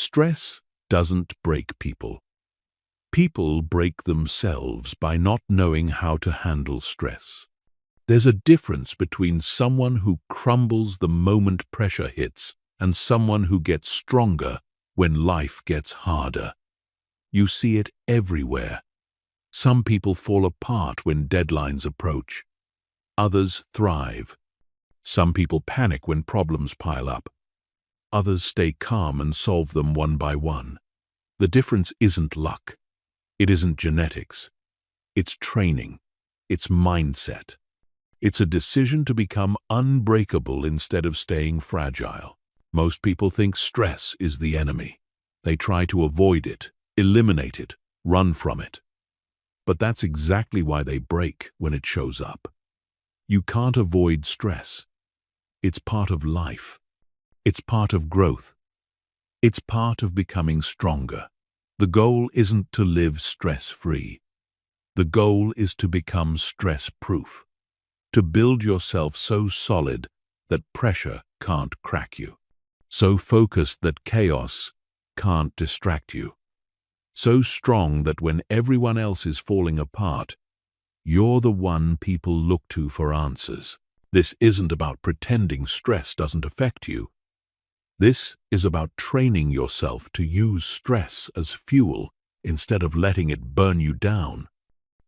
Stress doesn't break people. People break themselves by not knowing how to handle stress. There's a difference between someone who crumbles the moment pressure hits and someone who gets stronger when life gets harder. You see it everywhere. Some people fall apart when deadlines approach. Others thrive. Some people panic when problems pile up. Others stay calm and solve them one by one. The difference isn't luck. It isn't genetics. It's training. It's mindset. It's a decision to become unbreakable instead of staying fragile. Most people think stress is the enemy. They try to avoid it, eliminate it, run from it. But that's exactly why they break when it shows up. You can't avoid stress. It's part of life. It's part of growth. It's part of becoming stronger. The goal isn't to live stress-free. The goal is to become stress-proof, to build yourself so solid that pressure can't crack you, so focused that chaos can't distract you, so strong that when everyone else is falling apart, you're the one people look to for answers. This isn't about pretending stress doesn't affect you. This is about training yourself to use stress as fuel instead of letting it burn you down.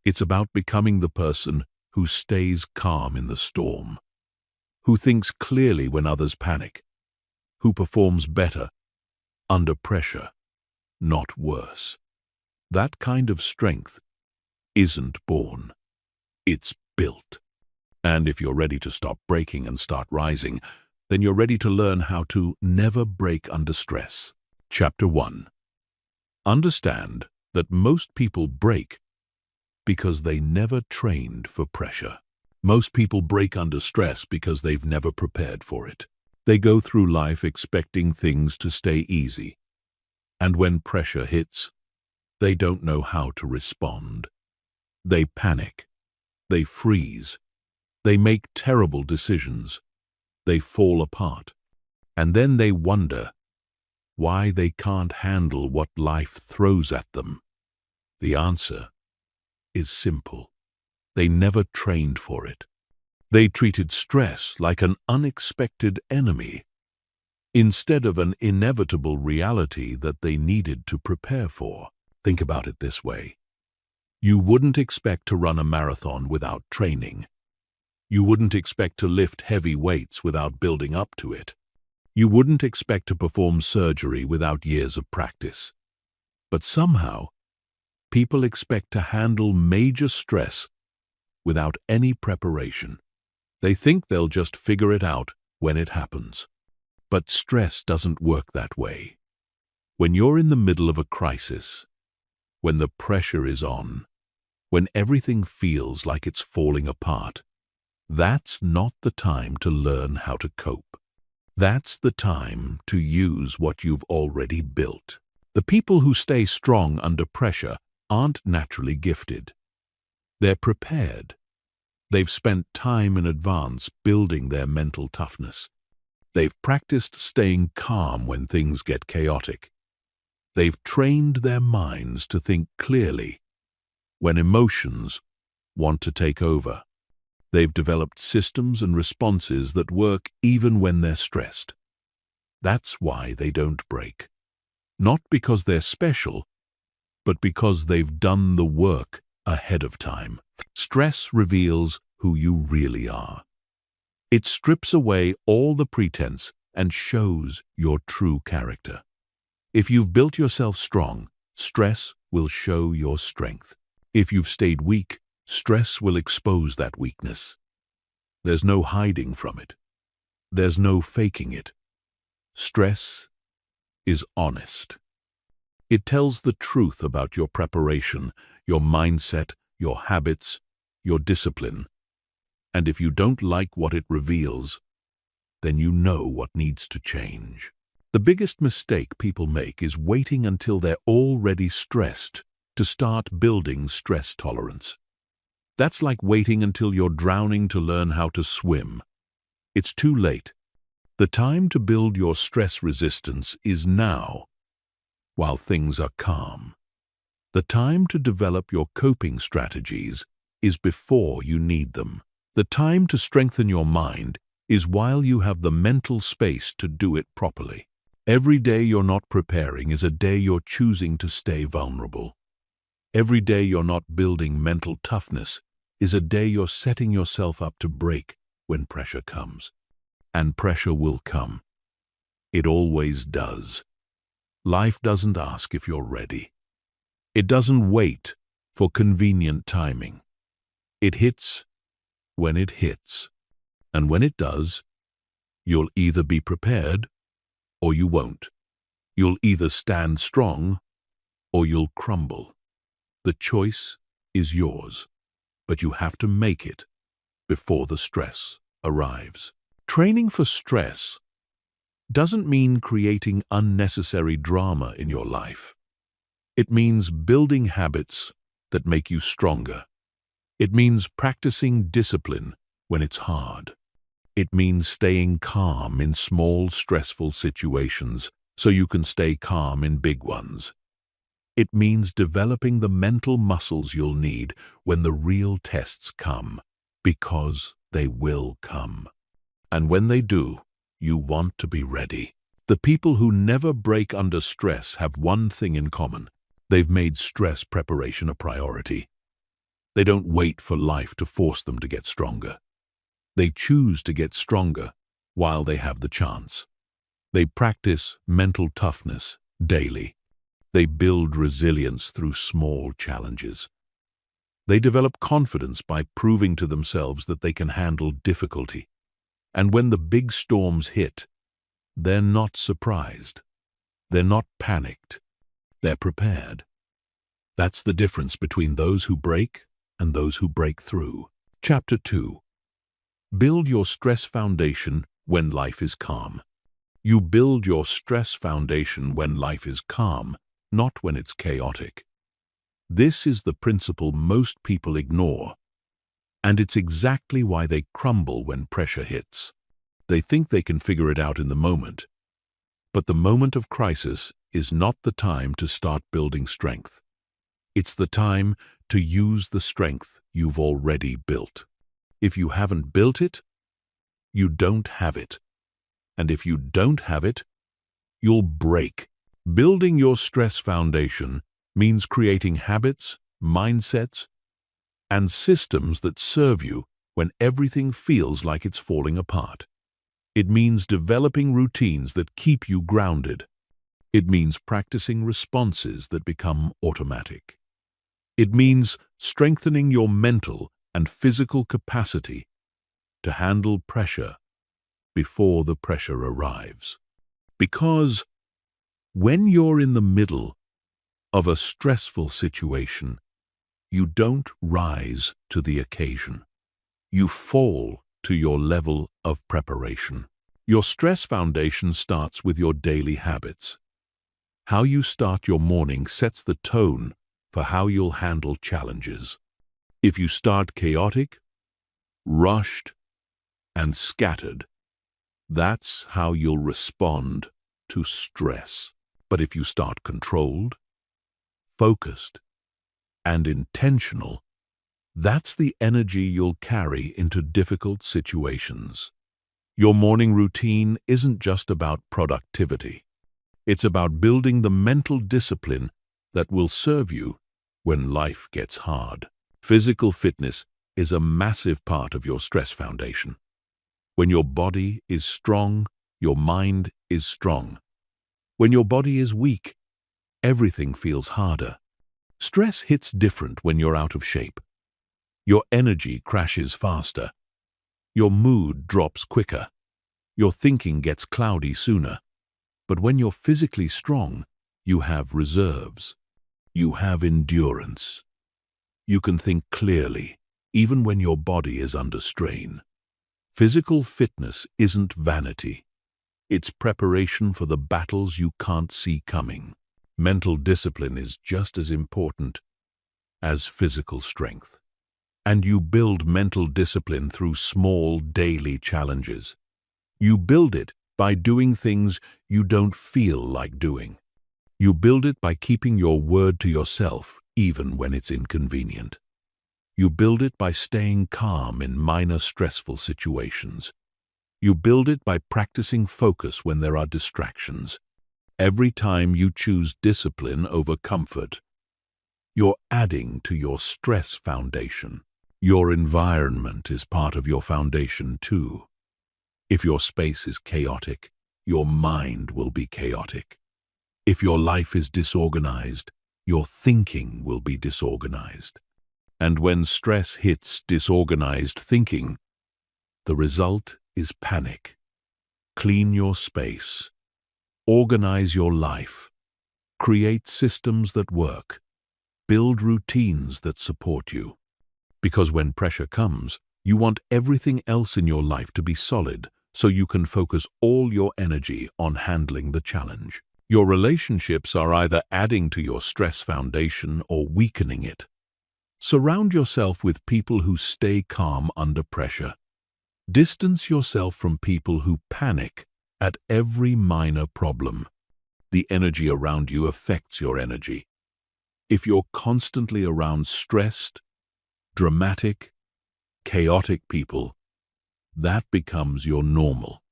It's about becoming the person who stays calm in the storm, who thinks clearly when others panic, who performs better under pressure, not worse. That kind of strength isn't born. It's built. And if you're ready to stop breaking and start rising, then you're ready to learn how to never break under stress. Chapter 1. Understand that most people break because they never trained for pressure. Most people break under stress because they've never prepared for it. They go through life expecting things to stay easy. And when pressure hits, they don't know how to respond. They panic. They freeze. They make terrible decisions. They fall apart. And then they wonder why they can't handle what life throws at them. The answer is simple. They never trained for it. They treated stress like an unexpected enemy instead of an inevitable reality that they needed to prepare for. Think about it this way. You wouldn't expect to run a marathon without training. You wouldn't expect to lift heavy weights without building up to it. You wouldn't expect to perform surgery without years of practice. But somehow, people expect to handle major stress without any preparation. They think they'll just figure it out when it happens. But stress doesn't work that way. When you're in the middle of a crisis, when the pressure is on, when everything feels like it's falling apart, that's not the time to learn how to cope. That's the time to use what you've already built. The people who stay strong under pressure aren't naturally gifted. They're prepared. They've spent time in advance building their mental toughness. They've practiced staying calm when things get chaotic. They've trained their minds to think clearly when emotions want to take over. They've developed systems and responses that work even when they're stressed. That's why they don't break. Not because they're special, but because they've done the work ahead of time. Stress reveals who you really are. It strips away all the pretense and shows your true character. If you've built yourself strong, stress will show your strength. If you've stayed weak, stress will expose that weakness. There's no hiding from it. There's no faking it. Stress is honest. It tells the truth about your preparation, your mindset, your habits, your discipline. And if you don't like what it reveals, then you know what needs to change. The biggest mistake people make is waiting until they're already stressed to start building stress tolerance. That's like waiting until you're drowning to learn how to swim. It's too late. The time to build your stress resistance is now. while things are calm. The time to develop your coping strategies is before you need them. The time to strengthen your mind is while you have the mental space to do it properly. Every day you're not preparing is a day you're choosing to stay vulnerable. Every day you're not building mental toughness is a day you're setting yourself up to break when pressure comes. And pressure will come. It always does. Life doesn't ask if you're ready. It doesn't wait for convenient timing. It hits when it hits. And when it does, you'll either be prepared or you won't. You'll either stand strong or you'll crumble. The choice is yours, but you have to make it before the stress arrives. Training for stress doesn't mean creating unnecessary drama in your life. It means building habits that make you stronger. It means practicing discipline when it's hard. It means staying calm in small, stressful situations so you can stay calm in big ones. It means developing the mental muscles you'll need when the real tests come, because they will come. And when they do, you want to be ready. The people who never break under stress have one thing in common. They've made stress preparation a priority. They don't wait for life to force them to get stronger. They choose to get stronger while they have the chance. They practice mental toughness daily. They build resilience through small challenges. They develop confidence by proving to themselves that they can handle difficulty. And when the big storms hit, they're not surprised. They're not panicked. They're prepared. That's the difference between those who break and those who break through. Chapter 2. Build your stress foundation when life is calm. You build your stress foundation when life is calm, not when it's chaotic. This is the principle most people ignore, and it's exactly why they crumble when pressure hits. They think they can figure it out in the moment, but the moment of crisis is not the time to start building strength. It's the time to use the strength you've already built. If you haven't built it, you don't have it. And if you don't have it, you'll break. Building your stress foundation means creating habits, mindsets, and systems that serve you when everything feels like it's falling apart. It means developing routines that keep you grounded. It means practicing responses that become automatic. It means strengthening your mental and physical capacity to handle pressure before the pressure arrives. Because when you're in the middle of a stressful situation, you don't rise to the occasion. You fall to your level of preparation. Your stress foundation starts with your daily habits. How you start your morning sets the tone for how you'll handle challenges. If you start chaotic, rushed, and scattered, that's how you'll respond to stress. But if you start controlled, focused, and intentional, that's the energy you'll carry into difficult situations. Your morning routine isn't just about productivity. It's about building the mental discipline that will serve you when life gets hard. Physical fitness is a massive part of your stress foundation. When your body is strong, your mind is strong. When your body is weak, everything feels harder. Stress hits different when you're out of shape. Your energy crashes faster. Your mood drops quicker. Your thinking gets cloudy sooner. But when you're physically strong, you have reserves. You have endurance. You can think clearly, even when your body is under strain. Physical fitness isn't vanity. It's preparation for the battles you can't see coming. Mental discipline is just as important as physical strength. And you build mental discipline through small daily challenges. You build it by doing things you don't feel like doing. You build it by keeping your word to yourself, even when it's inconvenient. You build it by staying calm in minor stressful situations. You build it by practicing focus when there are distractions. Every time you choose discipline over comfort, you're adding to your stress foundation. Your environment is part of your foundation too. If your space is chaotic, your mind will be chaotic. If your life is disorganized, your thinking will be disorganized. And when stress hits disorganized thinking, the result is panic. Clean your space. Organize your life. Create systems that work. Build routines that support you. Because when pressure comes, you want everything else in your life to be solid, so you can focus all your energy on handling the challenge. Your relationships are either adding to your stress foundation or weakening it. Surround yourself with people who stay calm under pressure. Distance yourself from people who panic at every minor problem. The energy around you affects your energy. If you're constantly around stressed, dramatic, chaotic people, that becomes your normal.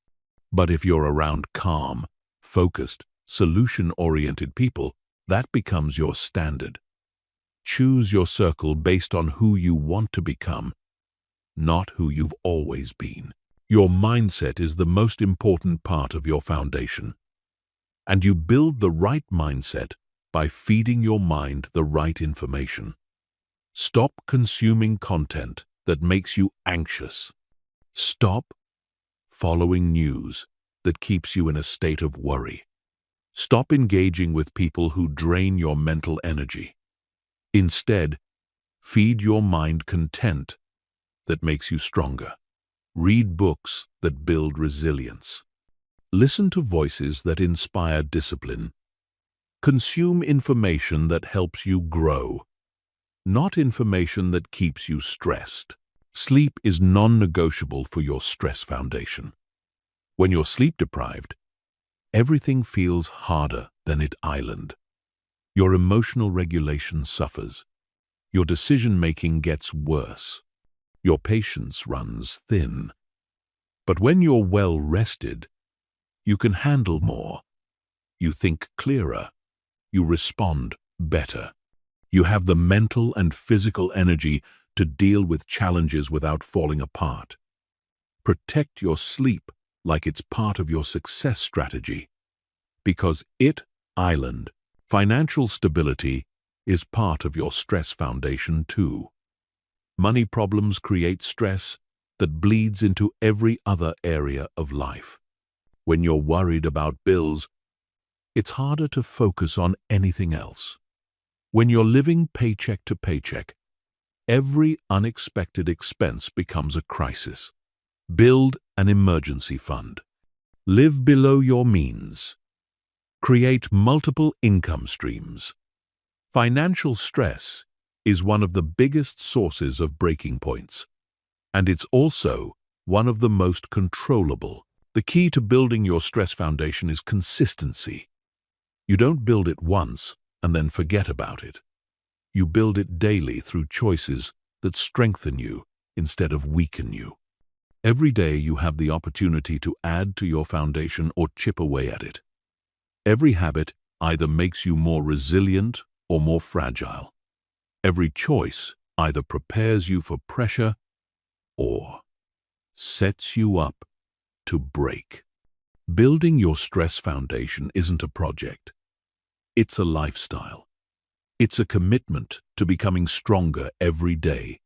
But if you're around calm, focused, solution-oriented people, that becomes your standard. Choose your circle based on who you want to become, not who you've always been. Your mindset is the most important part of your foundation. And you build the right mindset by feeding your mind the right information. Stop consuming content that makes you anxious. Stop following news that keeps you in a state of worry. Stop engaging with people who drain your mental energy. Instead, feed your mind content that makes you stronger. Read books that build resilience. Listen to voices that inspire discipline. Consume information that helps you grow, not information that keeps you stressed. Sleep is non-negotiable for your stress foundation. When you're sleep-deprived, everything feels harder than it island. Your emotional regulation suffers. Your decision-making gets worse. Your patience runs thin. But when you're well rested, you can handle more. You think clearer. You respond better. You have the mental and physical energy to deal with challenges without falling apart. Protect your sleep like it's part of your success strategy. Because island, financial stability, is part of your stress foundation too. Money problems create stress that bleeds into every other area of life. When you're worried about bills, it's harder to focus on anything else. When you're living paycheck to paycheck, every unexpected expense becomes a crisis. Build an emergency fund. Live below your means. Create multiple income streams. Financial stress is one of the biggest sources of breaking points, and it's also one of the most controllable. The key to building your stress foundation is consistency. You don't build it once and then forget about it. You build it daily through choices that strengthen you instead of weaken you. Every day you have the opportunity to add to your foundation or chip away at it. Every habit either makes you more resilient or more fragile. Every choice either prepares you for pressure or sets you up to break. Building your stress foundation isn't a project. It's a lifestyle. It's a commitment to becoming stronger every day,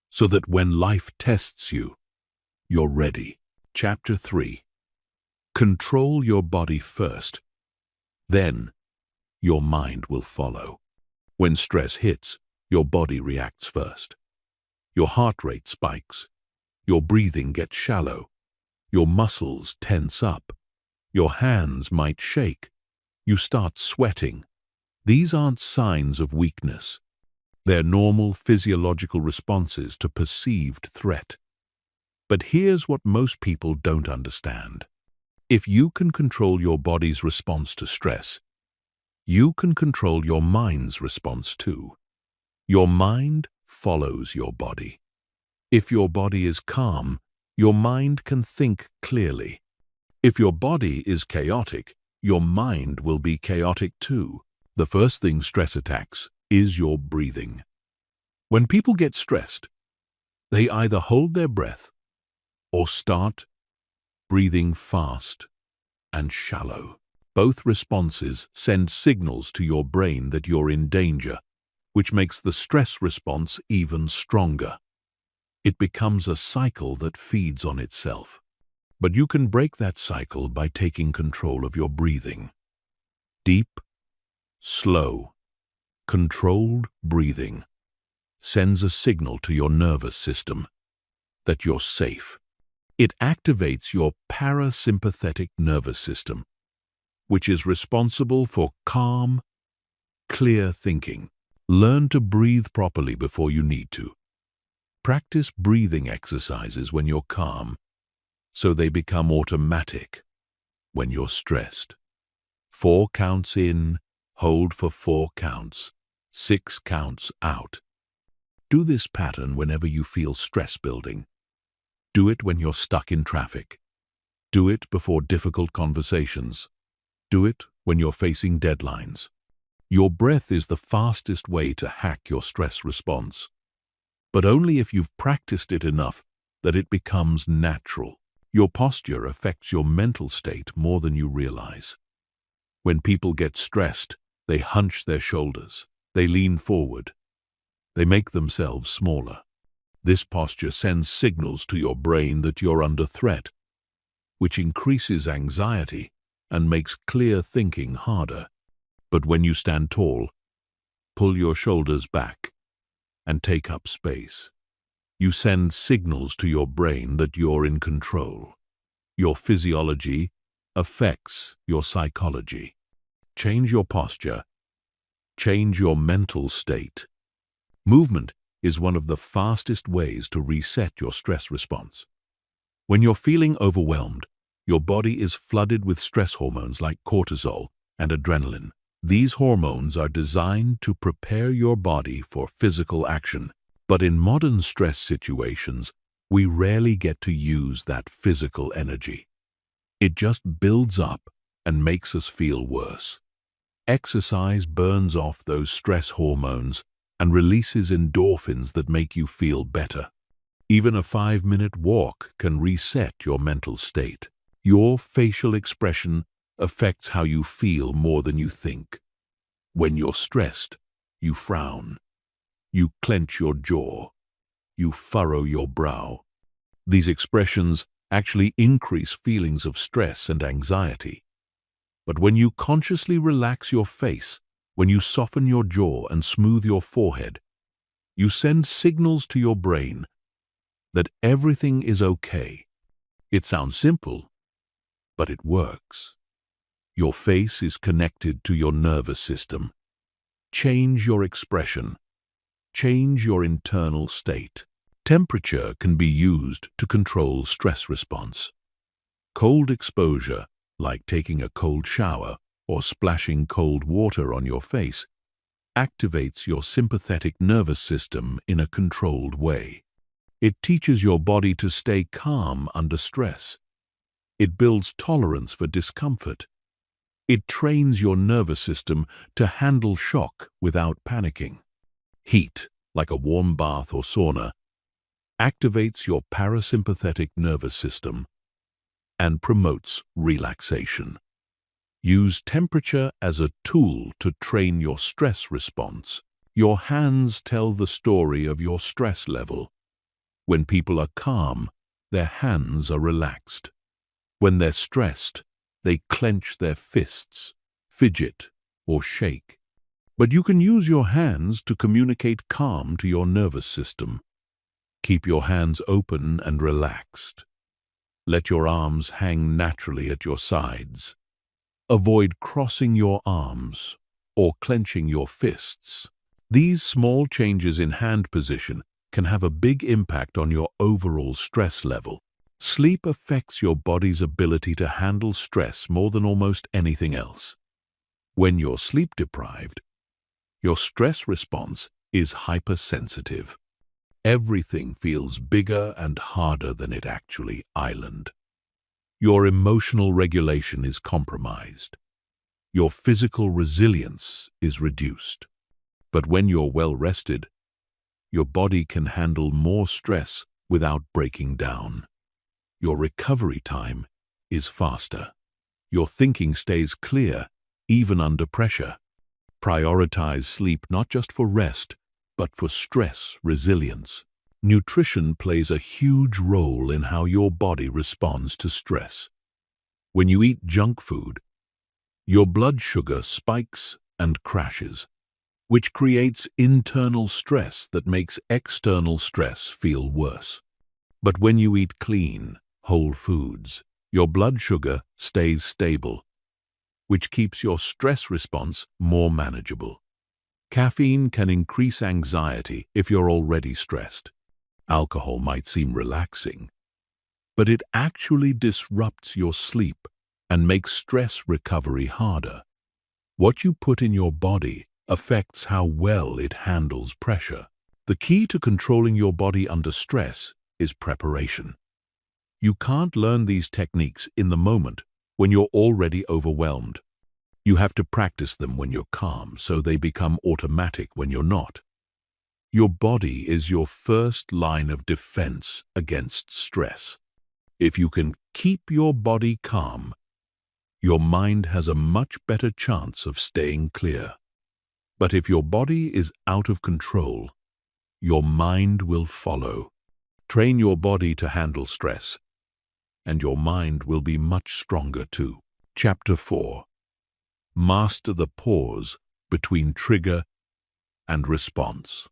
so that when life tests you, you're ready. Chapter 3. Control your body first. Then, your mind will follow. When stress hits, your body reacts first. Your heart rate spikes. Your breathing gets shallow. Your muscles tense up. Your hands might shake. You start sweating. These aren't signs of weakness. They're normal physiological responses to perceived threat. But here's what most people don't understand. If you can control your body's response to stress, You can control your mind's response too. Your mind follows your body. If your body is calm, your mind can think clearly. If your body is chaotic, your mind will be chaotic too. The first thing stress attacks is your breathing. When people get stressed, they either hold their breath or start breathing fast and shallow. Both responses send signals to your brain that you're in danger, which makes the stress response even stronger. It becomes a cycle that feeds on itself. But you can break that cycle by taking control of your breathing. Deep, slow, controlled breathing sends a signal to your nervous system that you're safe. It activates your parasympathetic nervous system, which is responsible for calm, clear thinking. Learn to breathe properly before you need to. Practice breathing exercises when you're calm, so they become automatic when you're stressed. 4 counts in, hold for 4 counts, 6 counts out. Do this pattern whenever you feel stress building. Do it when you're stuck in traffic. Do it before difficult conversations. Do it when you're facing deadlines. Your breath is the fastest way to hack your stress response, but only if you've practiced it enough that it becomes natural. Your posture affects your mental state more than you realize. When people get stressed, they hunch their shoulders, they lean forward, they make themselves smaller. This posture sends signals to your brain that you're under threat, which increases anxiety and makes clear thinking harder. But when you stand tall, pull your shoulders back, and take up space, you send signals to your brain that you're in control. Your physiology affects your psychology. Change your posture. Change your mental state. Movement is one of the fastest ways to reset your stress response. When you're feeling overwhelmed, your body is flooded with stress hormones like cortisol and adrenaline. These hormones are designed to prepare your body for physical action. But in modern stress situations, we rarely get to use that physical energy. It just builds up and makes us feel worse. Exercise burns off those stress hormones and releases endorphins that make you feel better. Even a 5-minute walk can reset your mental state. Your facial expression affects how you feel more than you think. When you're stressed, you frown. You clench your jaw. You furrow your brow. These expressions actually increase feelings of stress and anxiety. But when you consciously relax your face, when you soften your jaw and smooth your forehead, you send signals to your brain that everything is okay. It sounds simple, but it works. Your face is connected to your nervous system. Change your expression. Change your internal state. Temperature can be used to control stress response. Cold exposure, like taking a cold shower or splashing cold water on your face, activates your sympathetic nervous system in a controlled way. It teaches your body to stay calm under stress. It builds tolerance for discomfort. It trains your nervous system to handle shock without panicking. Heat, like a warm bath or sauna, activates your parasympathetic nervous system and promotes relaxation. Use temperature as a tool to train your stress response. Your hands tell the story of your stress level. When people are calm, their hands are relaxed. When they're stressed, they clench their fists, fidget, or shake. But you can use your hands to communicate calm to your nervous system. Keep your hands open and relaxed. Let your arms hang naturally at your sides. Avoid crossing your arms or clenching your fists. These small changes in hand position can have a big impact on your overall stress level. Sleep affects your body's ability to handle stress more than almost anything else. When you're sleep-deprived, your stress response is hypersensitive. Everything feels bigger and harder than it actually is. Your emotional regulation is compromised. Your physical resilience is reduced. But when you're well rested, your body can handle more stress without breaking down. Your recovery time is faster. Your thinking stays clear, even under pressure. Prioritize sleep not just for rest, but for stress resilience. Nutrition plays a huge role in how your body responds to stress. When you eat junk food, your blood sugar spikes and crashes, which creates internal stress that makes external stress feel worse. But when you eat clean, whole foods, your blood sugar stays stable, which keeps your stress response more manageable. Caffeine can increase anxiety if you're already stressed. Alcohol might seem relaxing, but it actually disrupts your sleep and makes stress recovery harder. What you put in your body affects how well it handles pressure. The key to controlling your body under stress is preparation. You can't learn these techniques in the moment when you're already overwhelmed. You have to practice them when you're calm, so they become automatic when you're not. Your body is your first line of defense against stress. If you can keep your body calm, your mind has a much better chance of staying clear. But if your body is out of control, your mind will follow. Train your body to handle stress, and your mind will be much stronger too. Chapter 4. Master the pause between trigger and response.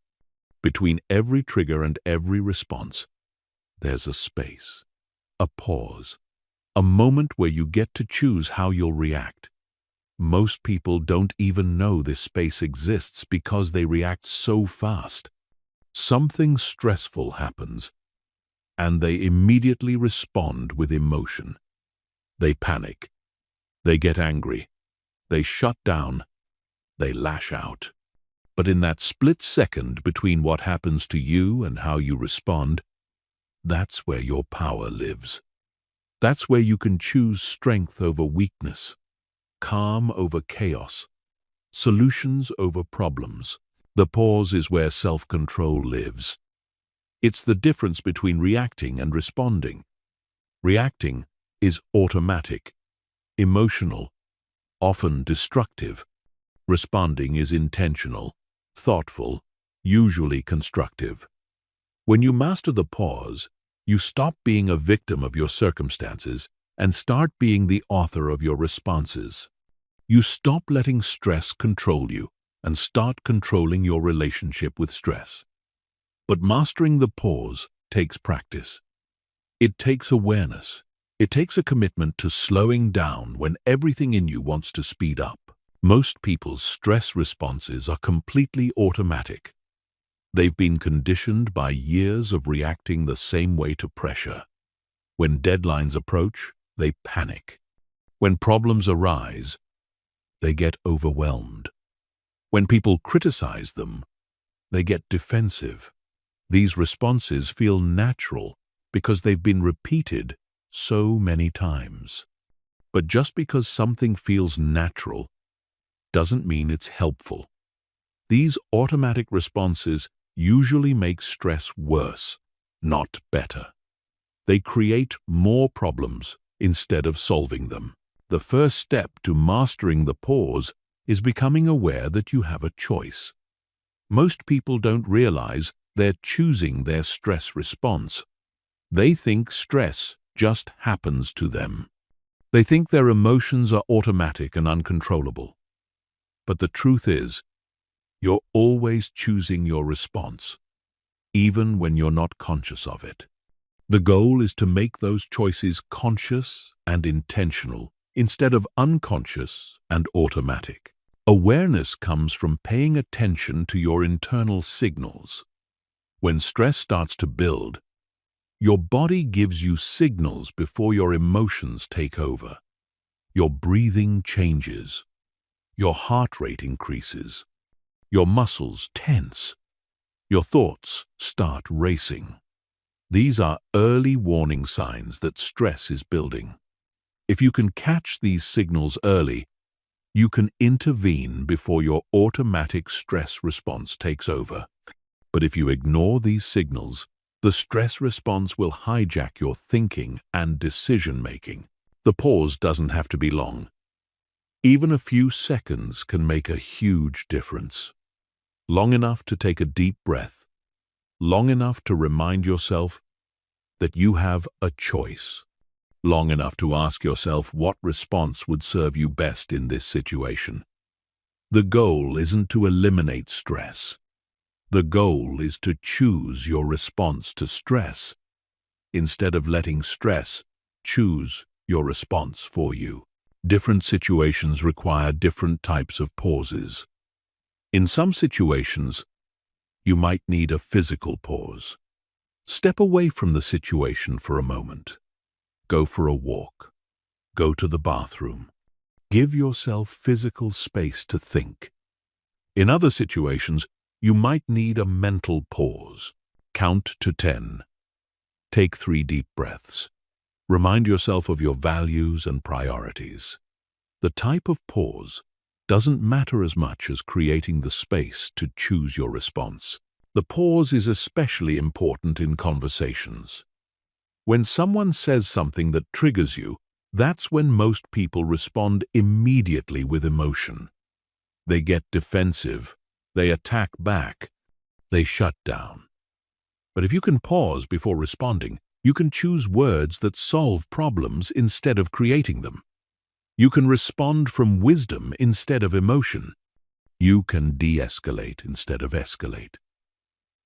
Between every trigger and every response, there's a space, a pause, a moment where you get to choose how you'll react. Most people don't even know this space exists because they react so fast. Something stressful happens, and they immediately respond with emotion. They panic. They get angry. They shut down. They lash out. But in that split second between what happens to you and how you respond, that's where your power lives. That's where you can choose strength over weakness, calm over chaos, solutions over problems. The pause is where self-control lives. It's the difference between reacting and responding. Reacting is automatic, emotional, often destructive. Responding is intentional, thoughtful, usually constructive. When you master the pause, you stop being a victim of your circumstances and start being the author of your responses. You stop letting stress control you and start controlling your relationship with stress. But mastering the pause takes practice. It takes awareness. It takes a commitment to slowing down when everything in you wants to speed up. Most people's stress responses are completely automatic. They've been conditioned by years of reacting the same way to pressure. When deadlines approach, they panic. When problems arise, they get overwhelmed. When people criticize them, they get defensive. These responses feel natural because they've been repeated so many times. But just because something feels natural doesn't mean it's helpful. These automatic responses usually make stress worse, not better. They create more problems instead of solving them. The first step to mastering the pause is becoming aware that you have a choice. Most people don't realize they're choosing their stress response. They think stress just happens to them. They think their emotions are automatic and uncontrollable. But the truth is, you're always choosing your response, even when you're not conscious of it. The goal is to make those choices conscious and intentional instead of unconscious and automatic. Awareness comes from paying attention to your internal signals. When stress starts to build, your body gives you signals before your emotions take over. Your breathing changes. Your heart rate increases. Your muscles tense. Your thoughts start racing. These are early warning signs that stress is building. If you can catch these signals early, you can intervene before your automatic stress response takes over. But if you ignore these signals, the stress response will hijack your thinking and decision-making. The pause doesn't have to be long. Even a few seconds can make a huge difference. Long enough to take a deep breath. Long enough to remind yourself that you have a choice. Long enough to ask yourself what response would serve you best in this situation. The goal isn't to eliminate stress. The goal is to choose your response to stress, instead of letting stress choose your response for you. Different situations require different types of pauses. In some situations, you might need a physical pause. Step away from the situation for a moment. Go for a walk. Go to the bathroom. Give yourself physical space to think. In other situations, you might need a mental pause. Count to 10. Take 3 deep breaths. Remind yourself of your values and priorities. The type of pause doesn't matter as much as creating the space to choose your response. The pause is especially important in conversations. When someone says something that triggers you, that's when most people respond immediately with emotion. They get defensive, they attack back, they shut down. But if you can pause before responding, you can choose words that solve problems instead of creating them. You can respond from wisdom instead of emotion. You can de-escalate instead of escalate.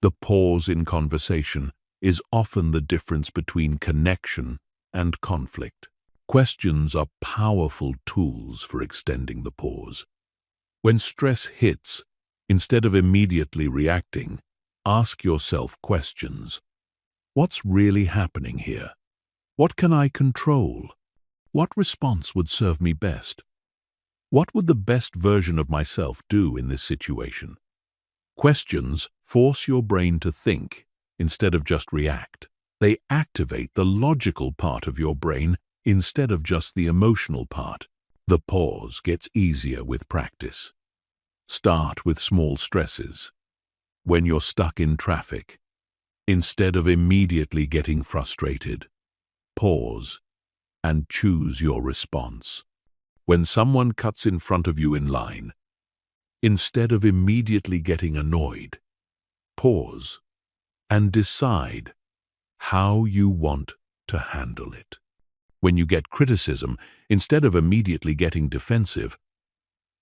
The pause in conversation is often the difference between connection and conflict. Questions are powerful tools for extending the pause. When stress hits, instead of immediately reacting, ask yourself questions. What's really happening here? What can I control? What response would serve me best? What would the best version of myself do in this situation? Questions force your brain to think instead of just react. They activate the logical part of your brain instead of just the emotional part. The pause gets easier with practice. Start with small stresses. When you're stuck in traffic, instead of immediately getting frustrated, pause and choose your response. When someone cuts in front of you in line, instead of immediately getting annoyed, pause and decide how you want to handle it. When you get criticism, instead of immediately getting defensive,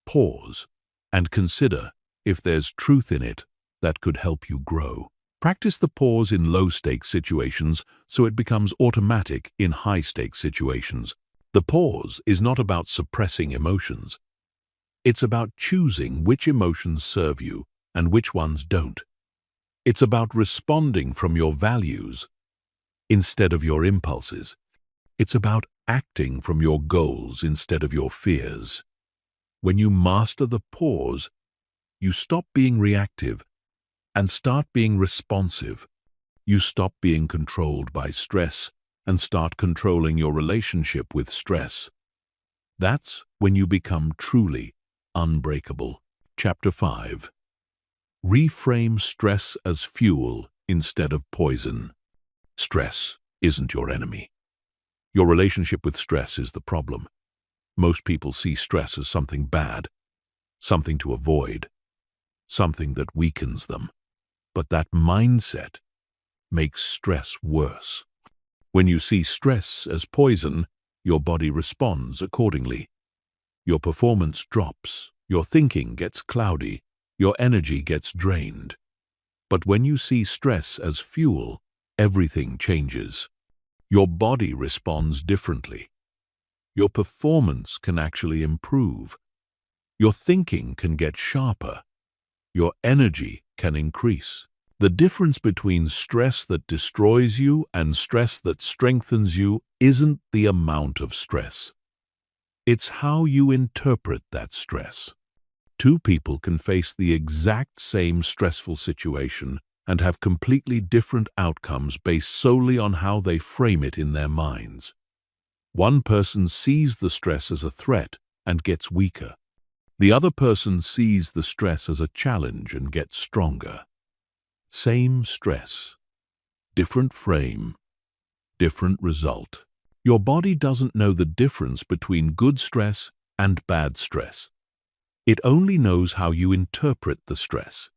pause and consider if there's truth in it that could help you grow. Practice the pause in low-stakes situations so it becomes automatic in high-stakes situations. The pause is not about suppressing emotions. It's about choosing which emotions serve you and which ones don't. It's about responding from your values instead of your impulses. It's about acting from your goals instead of your fears. When you master the pause, you stop being reactive and start being responsive. You stop being controlled by stress and start controlling your relationship with stress. That's when you become truly unbreakable. Chapter 5. Reframe stress as fuel instead of poison. Stress isn't your enemy. Your relationship with stress is the problem. Most people see stress as something bad, something to avoid, something that weakens them. But that mindset makes stress worse. When you see stress as poison, your body responds accordingly. Your performance drops, your thinking gets cloudy, your energy gets drained. But when you see stress as fuel, everything changes. Your body responds differently. Your performance can actually improve. Your thinking can get sharper. Your energy can increase. The difference between stress that destroys you and stress that strengthens you isn't the amount of stress. It's how you interpret that stress. Two people can face the exact same stressful situation and have completely different outcomes based solely on how they frame it in their minds. One person sees the stress as a threat and gets weaker. The other person sees the stress as a challenge and gets stronger. Same stress, different frame, different result. Your body doesn't know the difference between good stress and bad stress. It only knows how you interpret the stress.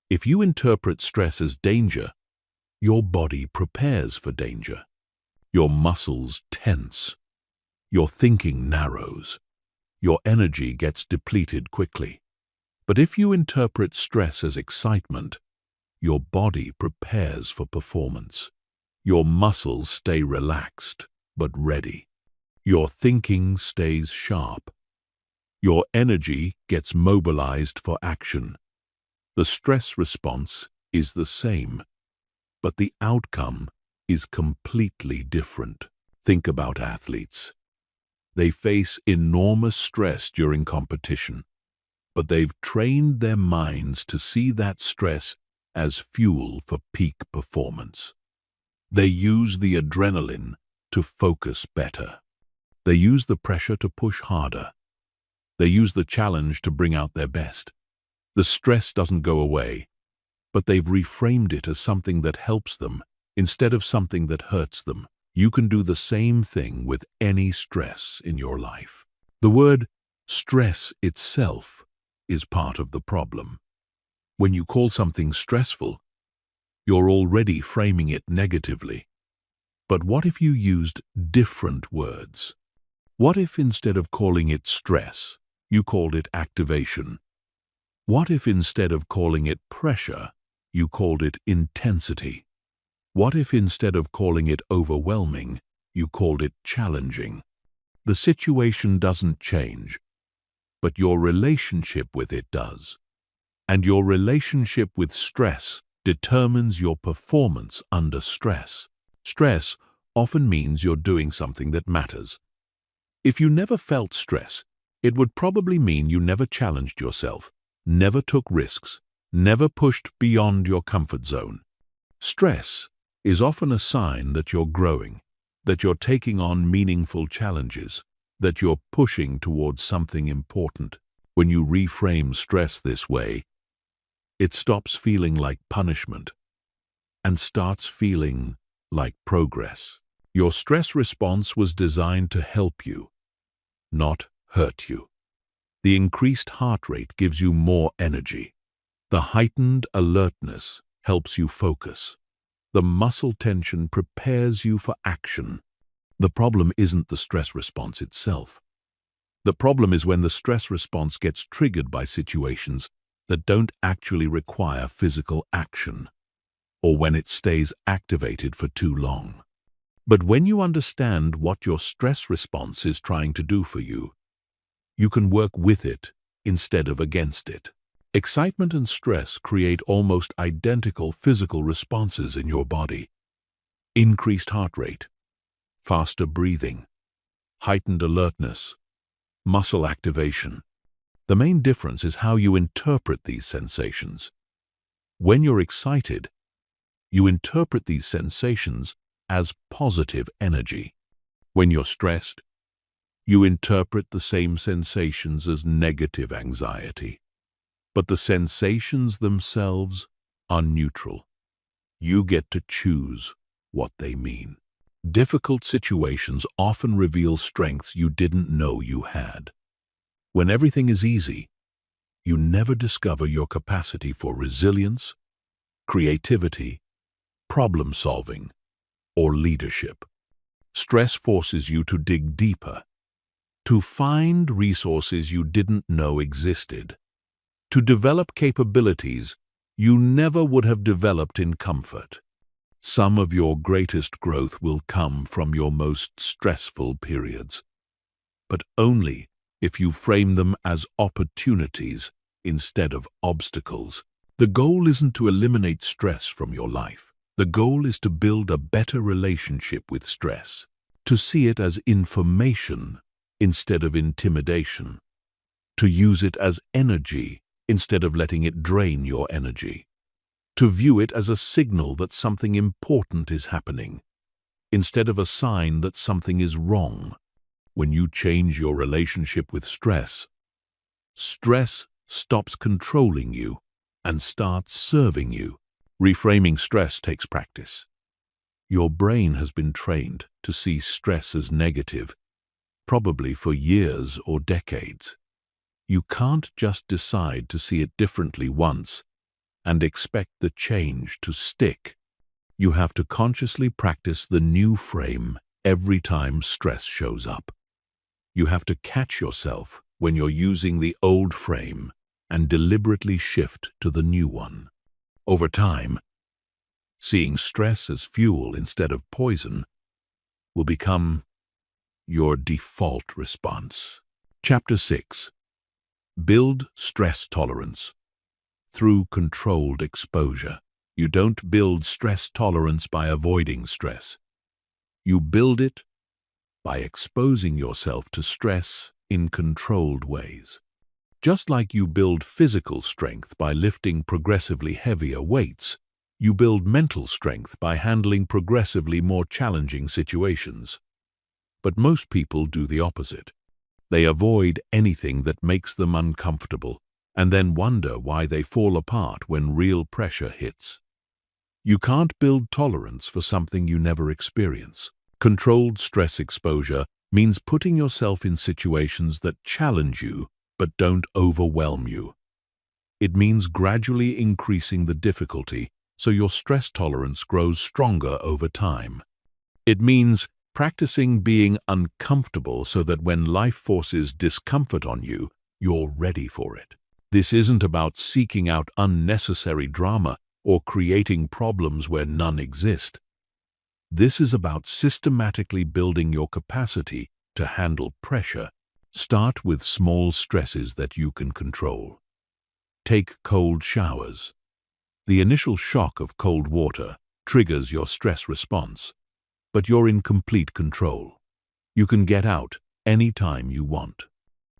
If you interpret stress as danger, your body prepares for danger. Your muscles tense. Your thinking narrows. Your energy gets depleted quickly. But if you interpret stress as excitement, your body prepares for performance. Your muscles stay relaxed but ready. Your thinking stays sharp. Your energy gets mobilized for action. The stress response is the same, but the outcome is completely different. Think about athletes. They face enormous stress during competition, but they've trained their minds to see that stress as fuel for peak performance. They use the adrenaline to focus better. They use the pressure to push harder. They use the challenge to bring out their best. The stress doesn't go away, but they've reframed it as something that helps them instead of something that hurts them. You can do the same thing with any stress in your life. The word stress itself is part of the problem. When you call something stressful, you're already framing it negatively. But what if you used different words? What if instead of calling it stress, you called it activation? What if instead of calling it pressure, you called it intensity? What if instead of calling it overwhelming, you called it challenging? The situation doesn't change, but your relationship with it does. And your relationship with stress determines your performance under stress. Stress often means you're doing something that matters. If you never felt stress, it would probably mean you never challenged yourself, never took risks, never pushed beyond your comfort zone. Stress is often a sign that you're growing, that you're taking on meaningful challenges, that you're pushing towards something important. When you reframe stress this way, it stops feeling like punishment and starts feeling like progress. Your stress response was designed to help you, not hurt you. The increased heart rate gives you more energy. The heightened alertness helps you focus. The muscle tension prepares you for action. The problem isn't the stress response itself. The problem is when the stress response gets triggered by situations that don't actually require physical action, or when it stays activated for too long. But when you understand what your stress response is trying to do for you, you can work with it instead of against it. Excitement and stress create almost identical physical responses in your body. Increased heart rate, faster breathing, heightened alertness, muscle activation. The main difference is how you interpret these sensations. When you're excited, you interpret these sensations as positive energy. When you're stressed, you interpret the same sensations as negative anxiety. But the sensations themselves are neutral. You get to choose what they mean. Difficult situations often reveal strengths you didn't know you had. When everything is easy, you never discover your capacity for resilience, creativity, problem-solving, or leadership. Stress forces you to dig deeper, to find resources you didn't know existed, to develop capabilities you never would have developed in comfort. Some of your greatest growth will come from your most stressful periods, but only if you frame them as opportunities instead of obstacles. The goal isn't to eliminate stress from your life. The goal is to build a better relationship with stress, to see it as information instead of intimidation, to use it as energy instead of letting it drain your energy, to view it as a signal that something important is happening, instead of a sign that something is wrong. When you change your relationship with stress, stress stops controlling you and starts serving you. Reframing stress takes practice. Your brain has been trained to see stress as negative, probably for years or decades. You can't just decide to see it differently once and expect the change to stick. You have to consciously practice the new frame every time stress shows up. You have to catch yourself when you're using the old frame and deliberately shift to the new one. Over time, seeing stress as fuel instead of poison will become your default response. Chapter 6. Build stress tolerance through controlled exposure. You don't build stress tolerance by avoiding stress. You build it by exposing yourself to stress in controlled ways. Just like you build physical strength by lifting progressively heavier weights, you build mental strength by handling progressively more challenging situations. But most people do the opposite. They avoid anything that makes them uncomfortable and then wonder why they fall apart when real pressure hits. You can't build tolerance for something you never experience. Controlled stress exposure means putting yourself in situations that challenge you but don't overwhelm you. It means gradually increasing the difficulty so your stress tolerance grows stronger over time. It means practicing being uncomfortable so that when life forces discomfort on you, you're ready for it. This isn't about seeking out unnecessary drama or creating problems where none exist. This is about systematically building your capacity to handle pressure. Start with small stresses that you can control. Take cold showers. The initial shock of cold water triggers your stress response, but you're in complete control. You can get out anytime you want.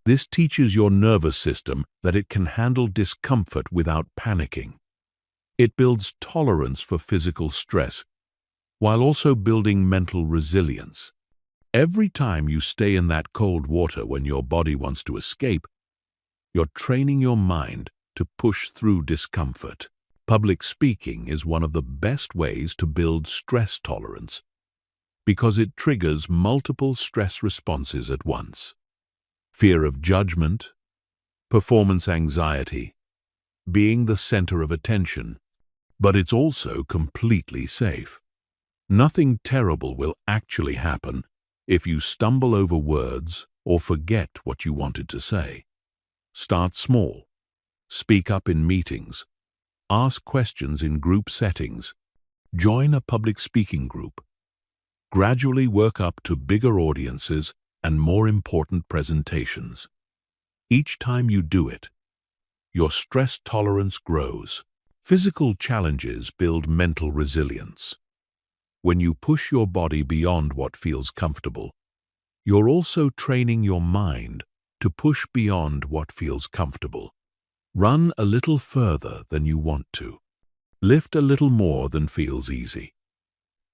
This teaches your nervous system that it can handle discomfort without panicking. It builds tolerance for physical stress while also building mental resilience. Every time you stay in that cold water when your body wants to escape, you're training your mind to push through discomfort. Public speaking is one of the best ways to build stress tolerance because it triggers multiple stress responses at once. Fear of judgment, performance anxiety, being the center of attention, but it's also completely safe. Nothing terrible will actually happen if you stumble over words or forget what you wanted to say. Start small. Speak up in meetings. Ask questions in group settings. Join a public speaking group. Gradually work up to bigger audiences and more important presentations. Each time you do it, your stress tolerance grows. Physical challenges build mental resilience. When you push your body beyond what feels comfortable, you're also training your mind to push beyond what feels comfortable. Run a little further than you want to. Lift a little more than feels easy.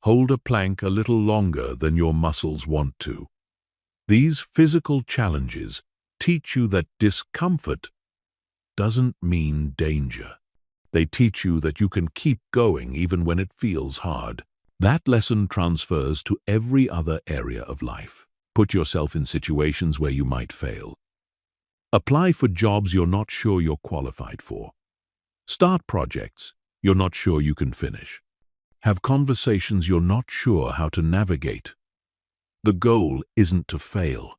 Hold a plank a little longer than your muscles want to. These physical challenges teach you that discomfort doesn't mean danger. They teach you that you can keep going even when it feels hard. That lesson transfers to every other area of life. Put yourself in situations where you might fail. Apply for jobs you're not sure you're qualified for. Start projects you're not sure you can finish. Have conversations you're not sure how to navigate. The goal isn't to fail.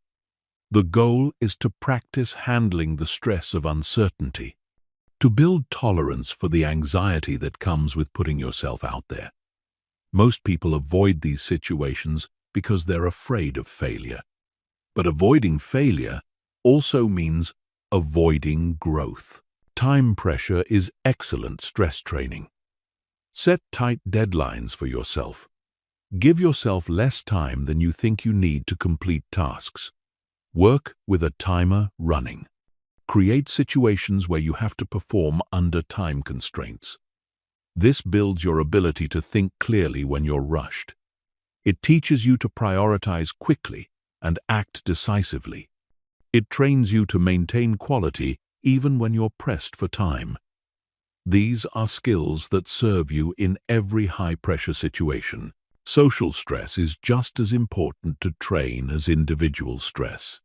The goal is to practice handling the stress of uncertainty, to build tolerance for the anxiety that comes with putting yourself out there. Most people avoid these situations because they're afraid of failure. But avoiding failure also means avoiding growth. Time pressure is excellent stress training. Set tight deadlines for yourself. Give yourself less time than you think you need to complete tasks. Work with a timer running. Create situations where you have to perform under time constraints. This builds your ability to think clearly when you're rushed. It teaches you to prioritize quickly and act decisively. It trains you to maintain quality even when you're pressed for time. These are skills that serve you in every high-pressure situation. Social stress is just as important to train as individual stress.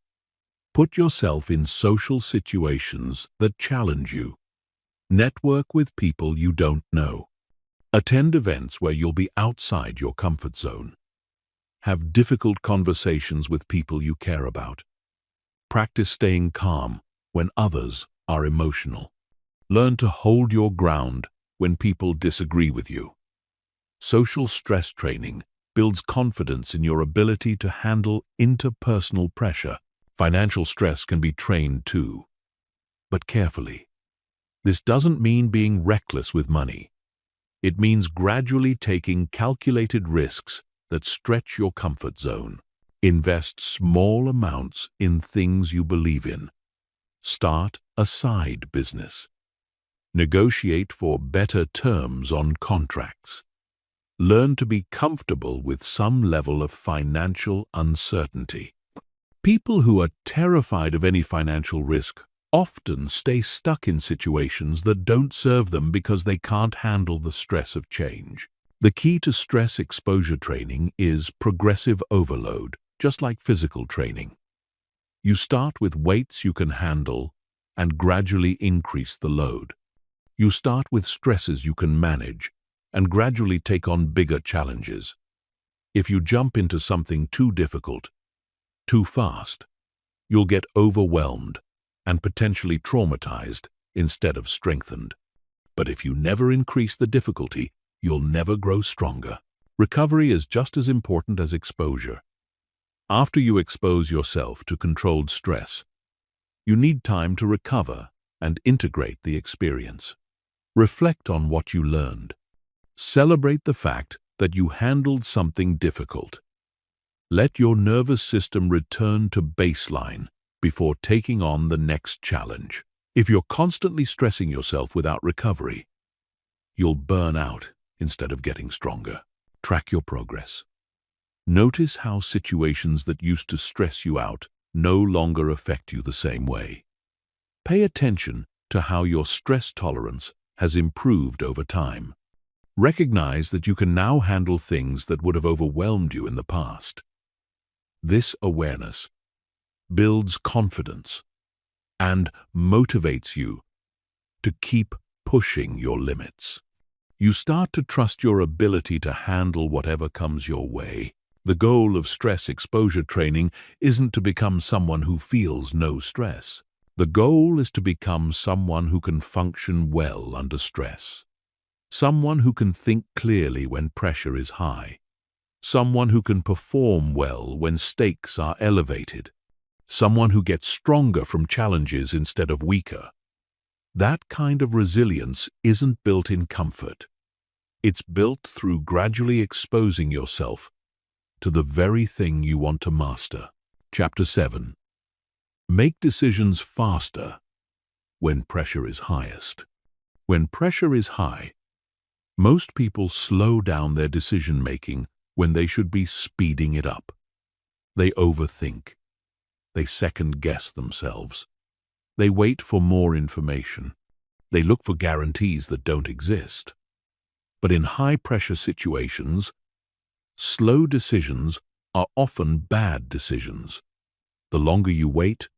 Put yourself in social situations that challenge you. Network with people you don't know. Attend events where you'll be outside your comfort zone. Have difficult conversations with people you care about. Practice staying calm when others are emotional. Learn to hold your ground when people disagree with you. Social stress training builds confidence in your ability to handle interpersonal pressure. Financial stress can be trained too, but carefully. This doesn't mean being reckless with money. It means gradually taking calculated risks that stretch your comfort zone. Invest small amounts in things you believe in. Start a side business. Negotiate for better terms on contracts. Learn to be comfortable with some level of financial uncertainty. People who are terrified of any financial risk often stay stuck in situations that don't serve them because they can't handle the stress of change. The key to stress exposure training is progressive overload, just like physical training. You start with weights you can handle and gradually increase the load. You start with stresses you can manage and gradually take on bigger challenges. If you jump into something too difficult, too fast, you'll get overwhelmed and potentially traumatized instead of strengthened. But if you never increase the difficulty, you'll never grow stronger. Recovery is just as important as exposure. After you expose yourself to controlled stress, you need time to recover and integrate the experience. Reflect on what you learned. Celebrate the fact that you handled something difficult. Let your nervous system return to baseline before taking on the next challenge. If you're constantly stressing yourself without recovery, you'll burn out instead of getting stronger. Track your progress. Notice how situations that used to stress you out no longer affect you the same way. Pay attention to how your stress tolerance has improved over time. Recognize that you can now handle things that would have overwhelmed you in the past. This awareness builds confidence and motivates you to keep pushing your limits. You start to trust your ability to handle whatever comes your way. The goal of stress exposure training isn't to become someone who feels no stress. The goal is to become someone who can function well under stress. Someone who can think clearly when pressure is high. Someone who can perform well when stakes are elevated. Someone who gets stronger from challenges instead of weaker. That kind of resilience isn't built in comfort. It's built through gradually exposing yourself to the very thing you want to master. Chapter 7. Make decisions faster when pressure is highest. When pressure is high, most people slow down their decision-making when they should be speeding it up. They overthink. They second-guess themselves. They wait for more information. They look for guarantees that don't exist. But in high-pressure situations, slow decisions are often bad decisions. The longer you wait,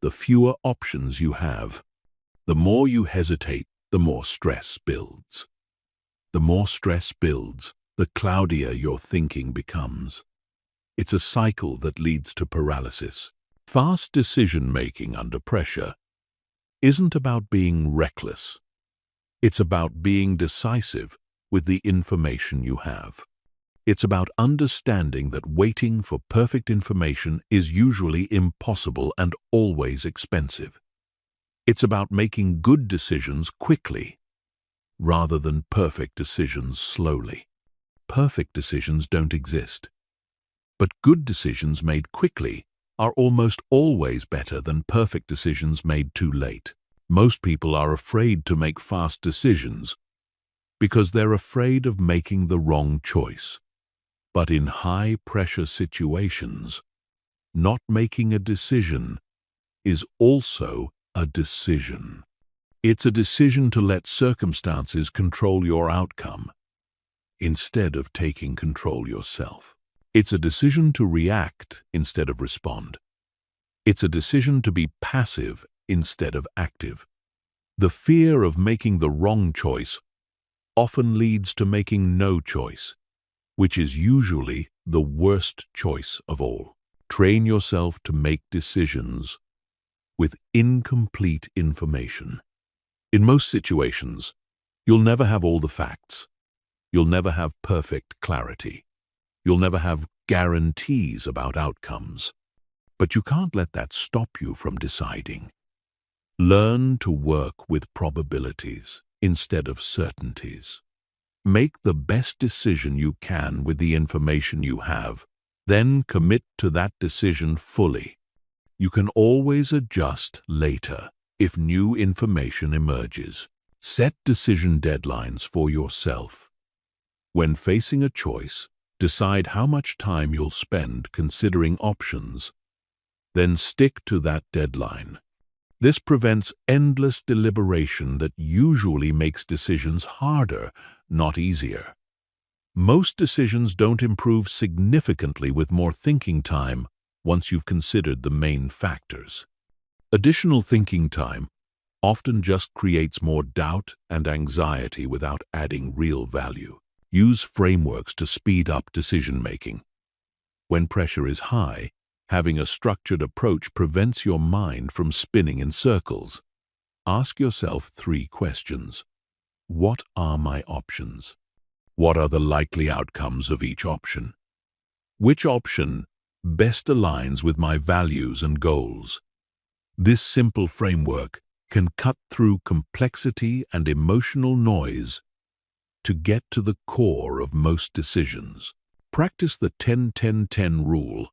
the fewer options you have. The more you hesitate, the more stress builds. The more stress builds, the cloudier your thinking becomes. It's a cycle that leads to paralysis. Fast decision-making under pressure isn't about being reckless. It's about being decisive with the information you have. It's about understanding that waiting for perfect information is usually impossible and always expensive. It's about making good decisions quickly, rather than perfect decisions slowly. Perfect decisions don't exist, but good decisions made quickly are almost always better than perfect decisions made too late. Most people are afraid to make fast decisions because they're afraid of making the wrong choice. But in high-pressure situations, not making a decision is also a decision. It's a decision to let circumstances control your outcome instead of taking control yourself. It's a decision to react instead of respond. It's a decision to be passive instead of active. The fear of making the wrong choice often leads to making no choice, which is usually the worst choice of all. Train yourself to make decisions with incomplete information. In most situations, you'll never have all the facts. You'll never have perfect clarity. You'll never have guarantees about outcomes. But you can't let that stop you from deciding. Learn to work with probabilities instead of certainties. Make the best decision you can with the information you have, then commit to that decision fully. You can always adjust later if new information emerges. Set decision deadlines for yourself. When facing a choice, decide how much time you'll spend considering options, then stick to that deadline. This prevents endless deliberation that usually makes decisions harder, not easier. Most decisions don't improve significantly with more thinking time once you've considered the main factors. Additional thinking time often just creates more doubt and anxiety without adding real value. Use frameworks to speed up decision-making. When pressure is high, having a structured approach prevents your mind from spinning in circles. Ask yourself 3 questions. What are my options? What are the likely outcomes of each option? Which option best aligns with my values and goals? This simple framework can cut through complexity and emotional noise to get to the core of most decisions. Practice the 10-10-10 rule.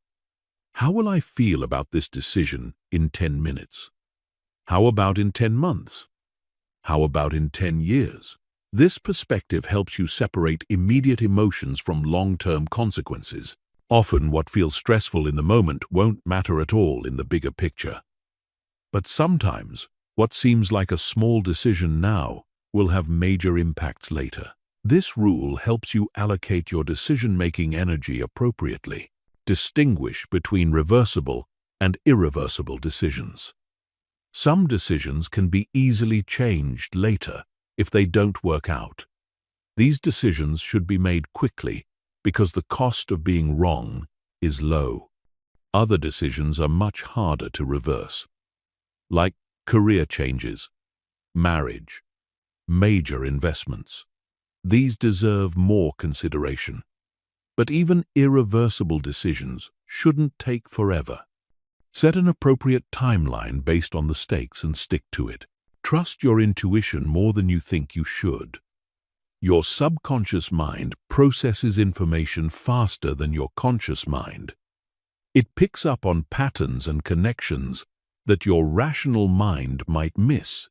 How will I feel about this decision in 10 minutes? How about in 10 months? How about in 10 years? This perspective helps you separate immediate emotions from long-term consequences. Often what feels stressful in the moment won't matter at all in the bigger picture. But sometimes what seems like a small decision now will have major impacts later. This rule helps you allocate your decision-making energy appropriately. Distinguish between reversible and irreversible decisions. Some decisions can be easily changed later if they don't work out. These decisions should be made quickly because the cost of being wrong is low. Other decisions are much harder to reverse, like career changes, marriage, major investments. These deserve more consideration. But even irreversible decisions shouldn't take forever. Set an appropriate timeline based on the stakes and stick to it. Trust your intuition more than you think you should. Your subconscious mind processes information faster than your conscious mind. It picks up on patterns and connections that your rational mind might miss.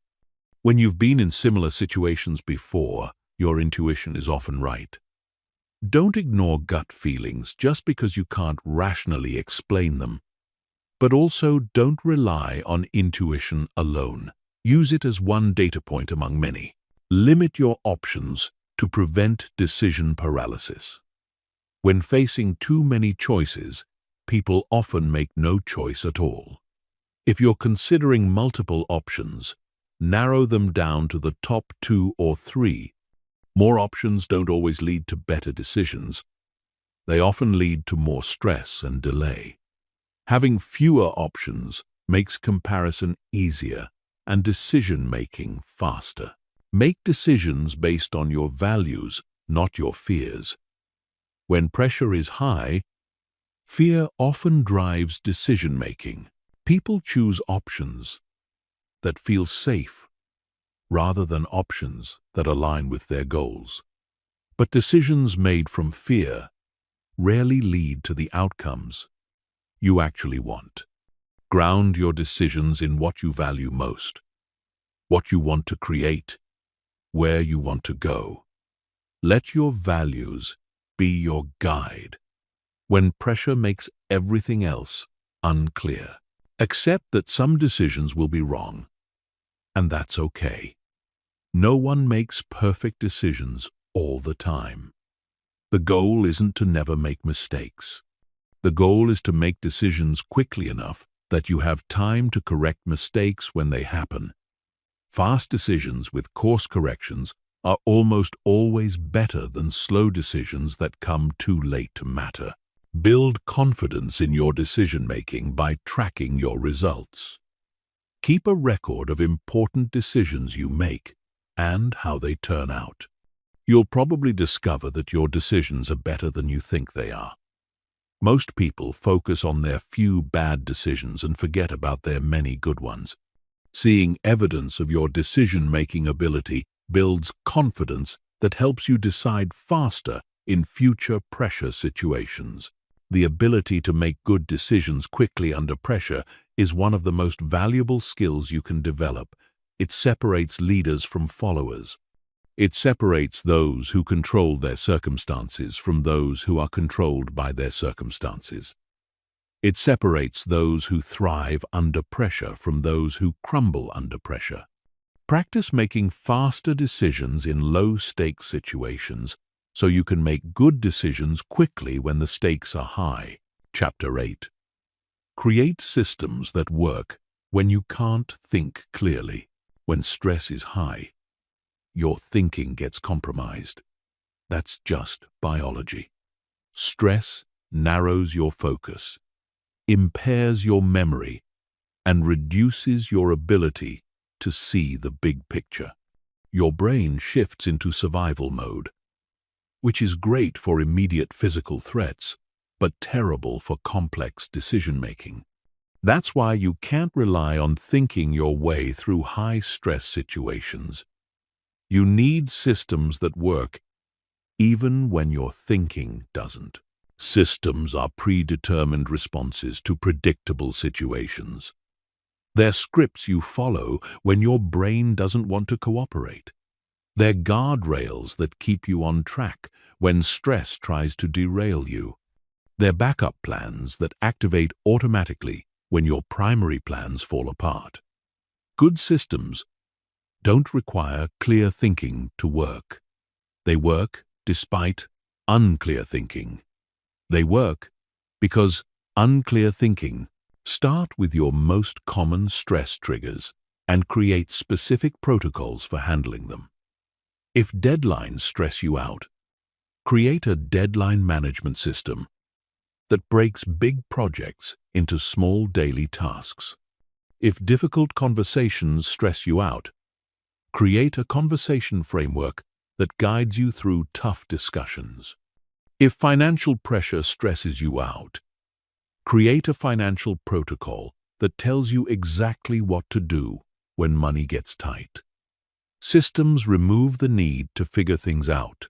When you've been in similar situations before, your intuition is often right. Don't ignore gut feelings just because you can't rationally explain them. But also don't rely on intuition alone. Use it as one data point among many. Limit your options to prevent decision paralysis. When facing too many choices, people often make no choice at all. If you're considering multiple options, narrow them down to the top 2 or 3. More options don't always lead to better decisions. They often lead to more stress and delay. Having fewer options makes comparison easier and decision-making faster. Make decisions based on your values, not your fears. When pressure is high, fear often drives decision-making. People choose options that feel safe rather than options that align with their goals. But decisions made from fear rarely lead to the outcomes you actually want. Ground your decisions in what you value most, what you want to create, where you want to go. Let your values be your guide when pressure makes everything else unclear. Accept that some decisions will be wrong, and that's okay. No one makes perfect decisions all the time. The goal isn't to never make mistakes. The goal is to make decisions quickly enough that you have time to correct mistakes when they happen. Fast decisions with course corrections are almost always better than slow decisions that come too late to matter. Build confidence in your decision-making by tracking your results. Keep a record of important decisions you make and how they turn out. You'll probably discover that your decisions are better than you think they are. Most people focus on their few bad decisions and forget about their many good ones. Seeing evidence of your decision-making ability builds confidence that helps you decide faster in future pressure situations. The ability to make good decisions quickly under pressure is one of the most valuable skills you can develop. It separates leaders from followers. It separates those who control their circumstances from those who are controlled by their circumstances. It separates those who thrive under pressure from those who crumble under pressure. Practice making faster decisions in low-stakes situations so you can make good decisions quickly when the stakes are high. Chapter 8. Create systems that work when you can't think clearly. When stress is high, your thinking gets compromised. That's just biology. Stress narrows your focus, impairs your memory, and reduces your ability to see the big picture. Your brain shifts into survival mode, which is great for immediate physical threats, but terrible for complex decision-making. That's why you can't rely on thinking your way through high-stress situations. You need systems that work even when your thinking doesn't. Systems are predetermined responses to predictable situations. They're scripts you follow when your brain doesn't want to cooperate. They're guardrails that keep you on track when stress tries to derail you. They're backup plans that activate automatically when your primary plans fall apart. Good systems don't require clear thinking to work. They work despite unclear thinking. They work because unclear thinking starts with your most common stress triggers and create specific protocols for handling them. If deadlines stress you out, create a deadline management system that breaks big projects into small daily tasks. If difficult conversations stress you out, create a conversation framework that guides you through tough discussions. If financial pressure stresses you out, create a financial protocol that tells you exactly what to do when money gets tight. Systems remove the need to figure things out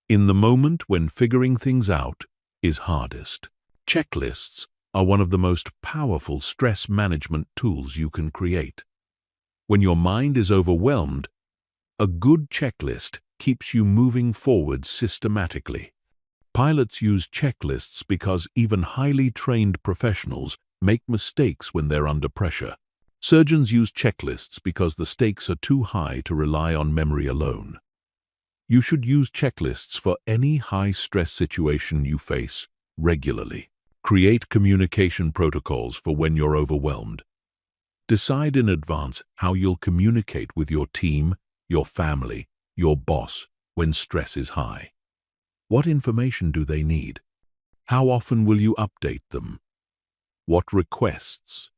in the moment when figuring things out is hardest. Checklists are one of the most powerful stress management tools you can create. When your mind is overwhelmed, a good checklist keeps you moving forward systematically. Pilots use checklists because even highly trained professionals make mistakes when they're under pressure. Surgeons use checklists because the stakes are too high to rely on memory alone. You should use checklists for any high-stress situation you face regularly. Create communication protocols for when you're overwhelmed. Decide in advance how you'll communicate with your team, your family, your boss when stress is high. What information do they need? How often will you update them? What requests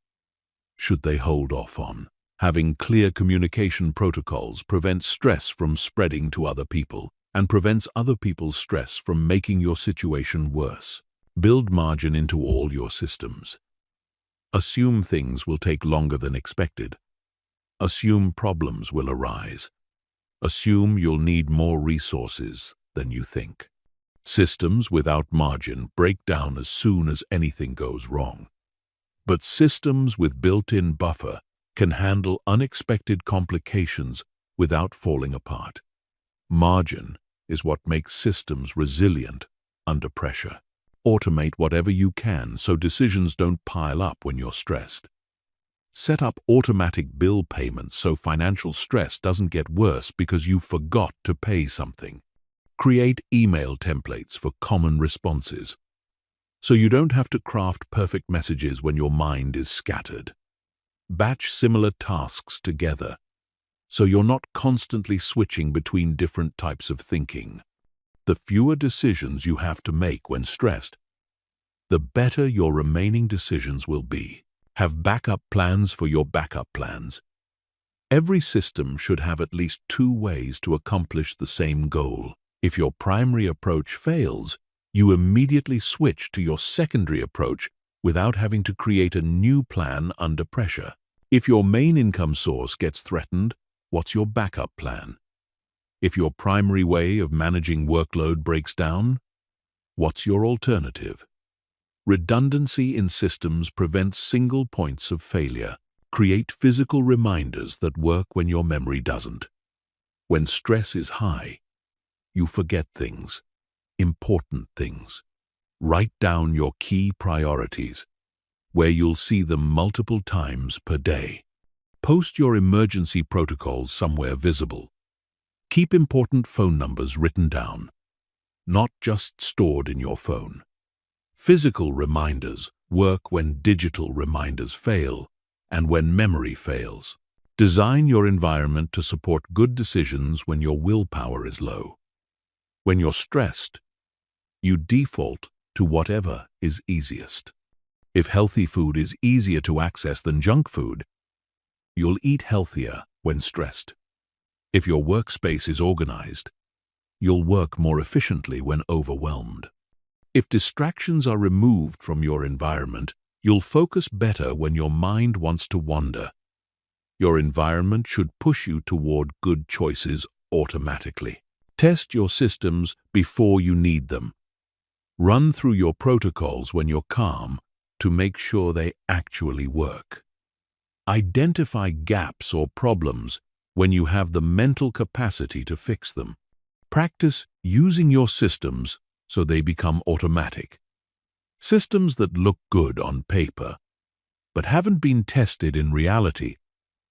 should they hold off on? Having clear communication protocols prevents stress from spreading to other people and prevents other people's stress from making your situation worse. Build margin into all your systems. Assume things will take longer than expected. Assume problems will arise. Assume you'll need more resources than you think. Systems without margin break down as soon as anything goes wrong. But systems with built-in buffer can handle unexpected complications without falling apart. Margin is what makes systems resilient under pressure. Automate whatever you can so decisions don't pile up when you're stressed. Set up automatic bill payments so financial stress doesn't get worse because you forgot to pay something. Create email templates for common responses, so you don't have to craft perfect messages when your mind is scattered. Batch similar tasks together, so you're not constantly switching between different types of thinking. The fewer decisions you have to make when stressed, the better your remaining decisions will be. Have backup plans for your backup plans. Every system should have at least 2 ways to accomplish the same goal. If your primary approach fails, you immediately switch to your secondary approach without having to create a new plan under pressure. If your main income source gets threatened, what's your backup plan? If your primary way of managing workload breaks down, what's your alternative? Redundancy in systems prevents single points of failure. Create physical reminders that work when your memory doesn't. When stress is high, you forget things, important things. Write down your key priorities, where you'll see them multiple times per day. Post your emergency protocols somewhere visible. Keep important phone numbers written down, not just stored in your phone. Physical reminders work when digital reminders fail and when memory fails. Design your environment to support good decisions when your willpower is low. When you're stressed, you default to whatever is easiest. If healthy food is easier to access than junk food, you'll eat healthier when stressed. If your workspace is organized, you'll work more efficiently when overwhelmed. If distractions are removed from your environment, you'll focus better when your mind wants to wander. Your environment should push you toward good choices automatically. Test your systems before you need them. Run through your protocols when you're calm to make sure they actually work. Identify gaps or problems when you have the mental capacity to fix them. Practice using your systems so they become automatic. Systems that look good on paper, but haven't been tested in reality,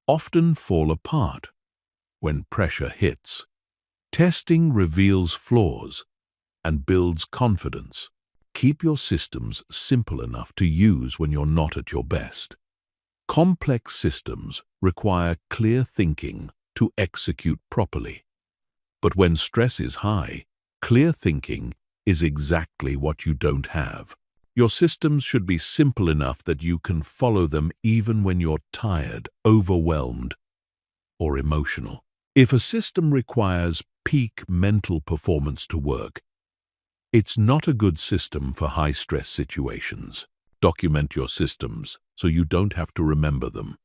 often fall apart when pressure hits. Testing reveals flaws and builds confidence. Keep your systems simple enough to use when you're not at your best. Complex systems require clear thinking to execute properly. But when stress is high, clear thinking is exactly what you don't have. Your systems should be simple enough that you can follow them even when you're tired, overwhelmed, or emotional. If a system requires peak mental performance to work, it's not a good system for high-stress situations. Document your systems so you don't have to remember them.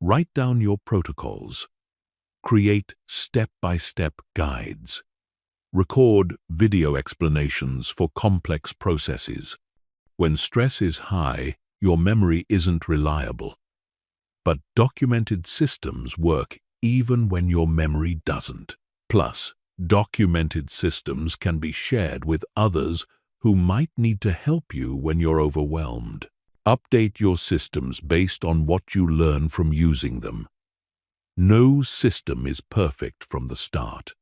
Write down your protocols. Create step-by-step guides. Record video explanations for complex processes. When stress is high, your memory isn't reliable. But documented systems work even when your memory doesn't. Plus, documented systems can be shared with others who might need to help you when you're overwhelmed. Update your systems based on what you learn from using them. No system is perfect from the start.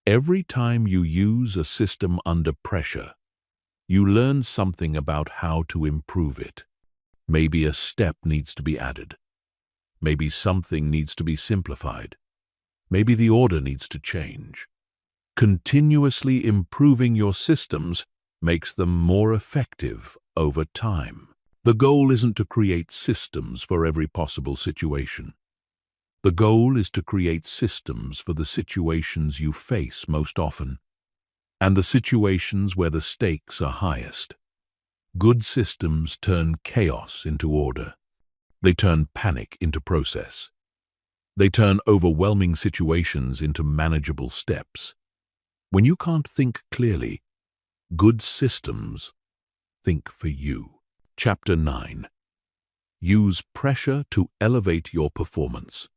Every time you use a system under pressure, you learn something about how to improve it. Maybe a step needs to be added. Maybe something needs to be simplified. Maybe the order needs to change. Continuously improving your systems makes them more effective over time. The goal isn't to create systems for every possible situation. The goal is to create systems for the situations you face most often, and the situations where the stakes are highest. Good systems turn chaos into order. They turn panic into process. They turn overwhelming situations into manageable steps. When you can't think clearly, Good systems think for you. Chapter 9. Use pressure to elevate your performance.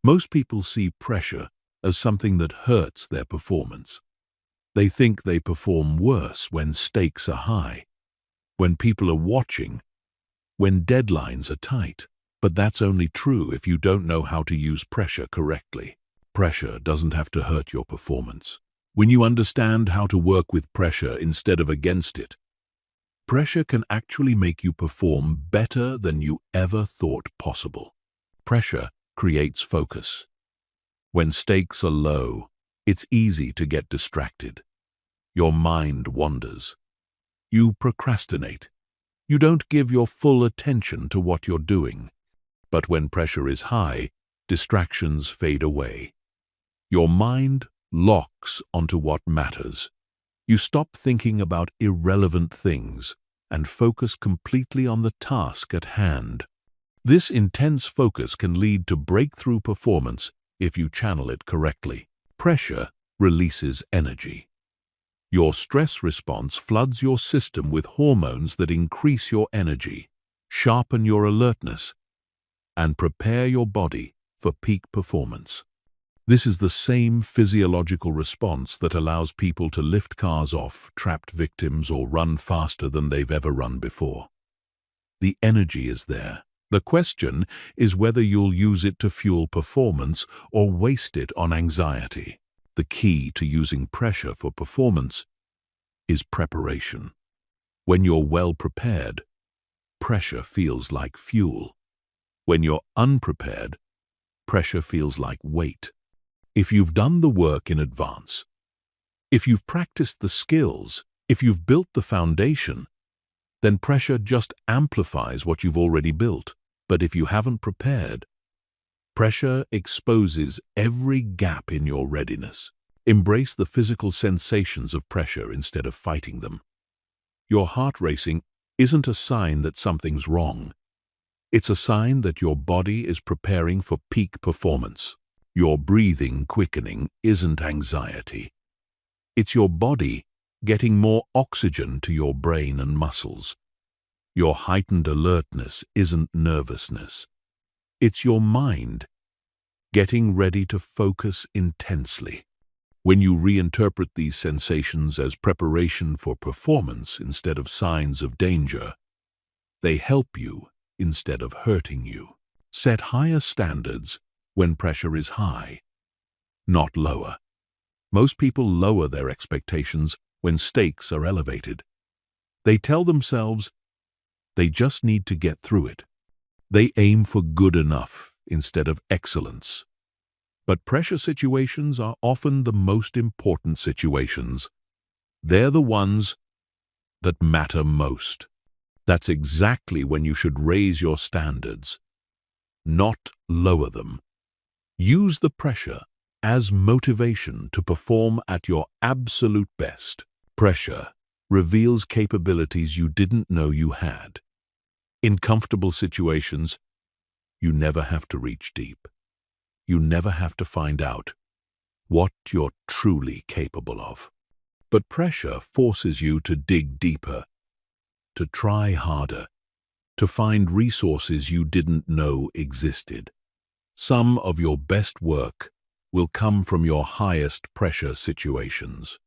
Most people see pressure as something that hurts their performance. They think they perform worse when stakes are high, when people are watching, when deadlines are tight. But that's only true if you don't know how to use pressure correctly. Pressure doesn't have to hurt your performance. When you understand how to work with pressure instead of against it, pressure can actually make you perform better than you ever thought possible. Pressure creates focus. When stakes are low, it's easy to get distracted. Your mind wanders. You procrastinate. You don't give your full attention to what you're doing. But when pressure is high, distractions fade away. Your mind locks onto what matters. You stop thinking about irrelevant things and focus completely on the task at hand. This intense focus can lead to breakthrough performance if you channel it correctly. Pressure releases energy. Your stress response floods your system with hormones that increase your energy, sharpen your alertness, and prepare your body for peak performance. This is the same physiological response that allows people to lift cars off trapped victims or run faster than they've ever run before. The energy is there. The question is whether you'll use it to fuel performance or waste it on anxiety. The key to using pressure for performance is preparation. When you're well prepared, pressure feels like fuel. When you're unprepared, pressure feels like weight. If you've done the work in advance, if you've practiced the skills, if you've built the foundation, then pressure just amplifies what you've already built. But if you haven't prepared, pressure exposes every gap in your readiness. Embrace the physical sensations of pressure instead of fighting them. Your heart racing isn't a sign that something's wrong. It's a sign that your body is preparing for peak performance. Your breathing quickening isn't anxiety. It's your body getting more oxygen to your brain and muscles. Your heightened alertness isn't nervousness. It's your mind getting ready to focus intensely. When you reinterpret these sensations as preparation for performance instead of signs of danger, they help you instead of hurting you. Set higher standards when pressure is high, not lower. Most people lower their expectations when stakes are elevated. They tell themselves they just need to get through it. They aim for good enough instead of excellence. But pressure situations are often the most important situations. They're the ones that matter most. That's exactly when you should raise your standards, not lower them. Use the pressure as motivation to perform at your absolute best. Pressure reveals capabilities you didn't know you had. In comfortable situations, you never have to reach deep. You never have to find out what you're truly capable of. But pressure forces you to dig deeper, to try harder, to find resources you didn't know existed. Some of your best work will come from your highest pressure situations.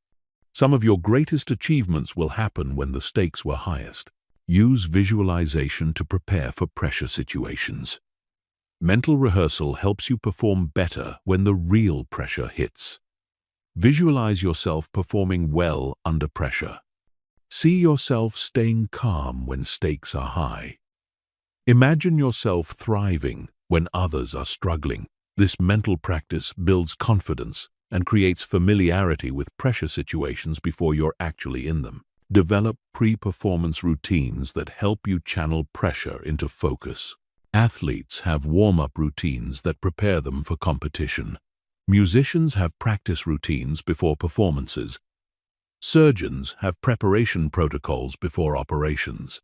Some of your greatest achievements will happen when the stakes were highest. Use visualization to prepare for pressure situations. Mental rehearsal helps you perform better when the real pressure hits. Visualize yourself performing well under pressure. See yourself staying calm when stakes are high. Imagine yourself thriving when others are struggling. This mental practice builds confidence and creates familiarity with pressure situations before you're actually in them. Develop pre-performance routines that help you channel pressure into focus. Athletes have warm-up routines that prepare them for competition. Musicians have practice routines before performances. Surgeons have preparation protocols before operations.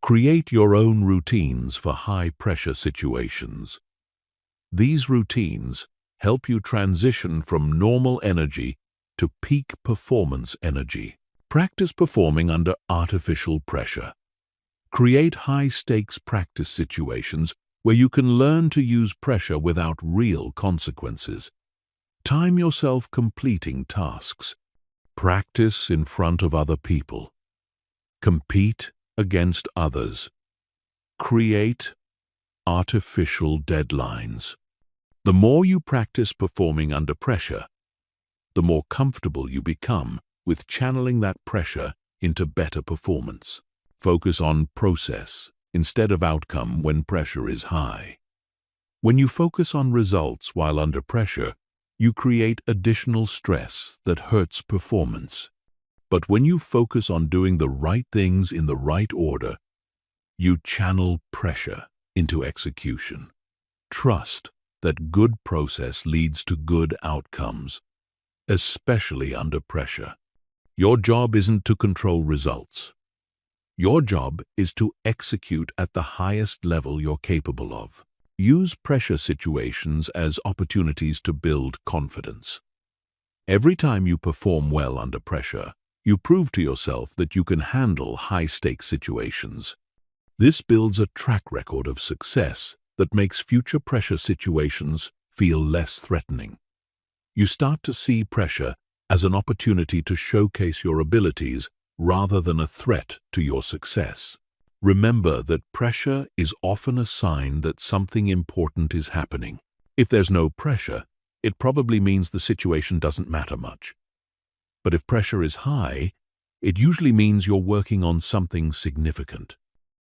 Create your own routines for high-pressure situations. These routines help you transition from normal energy to peak performance energy. Practice performing under artificial pressure. Create high-stakes practice situations where you can learn to use pressure without real consequences. Time yourself completing tasks. Practice in front of other people. Compete against others. Create artificial deadlines. The more you practice performing under pressure, the more comfortable you become with channeling that pressure into better performance. Focus on process instead of outcome when pressure is high. When you focus on results while under pressure, you create additional stress that hurts performance. But when you focus on doing the right things in the right order, you channel pressure into execution. Trust that good process leads to good outcomes, especially under pressure. Your job isn't to control results. Your job is to execute at the highest level you're capable of. Use pressure situations as opportunities to build confidence. Every time you perform well under pressure, you prove to yourself that you can handle high-stakes situations. This builds a track record of success that makes future pressure situations feel less threatening. You start to see pressure as an opportunity to showcase your abilities rather than a threat to your success. Remember that pressure is often a sign that something important is happening. If there's no pressure, it probably means the situation doesn't matter much. But if pressure is high, it usually means you're working on something significant.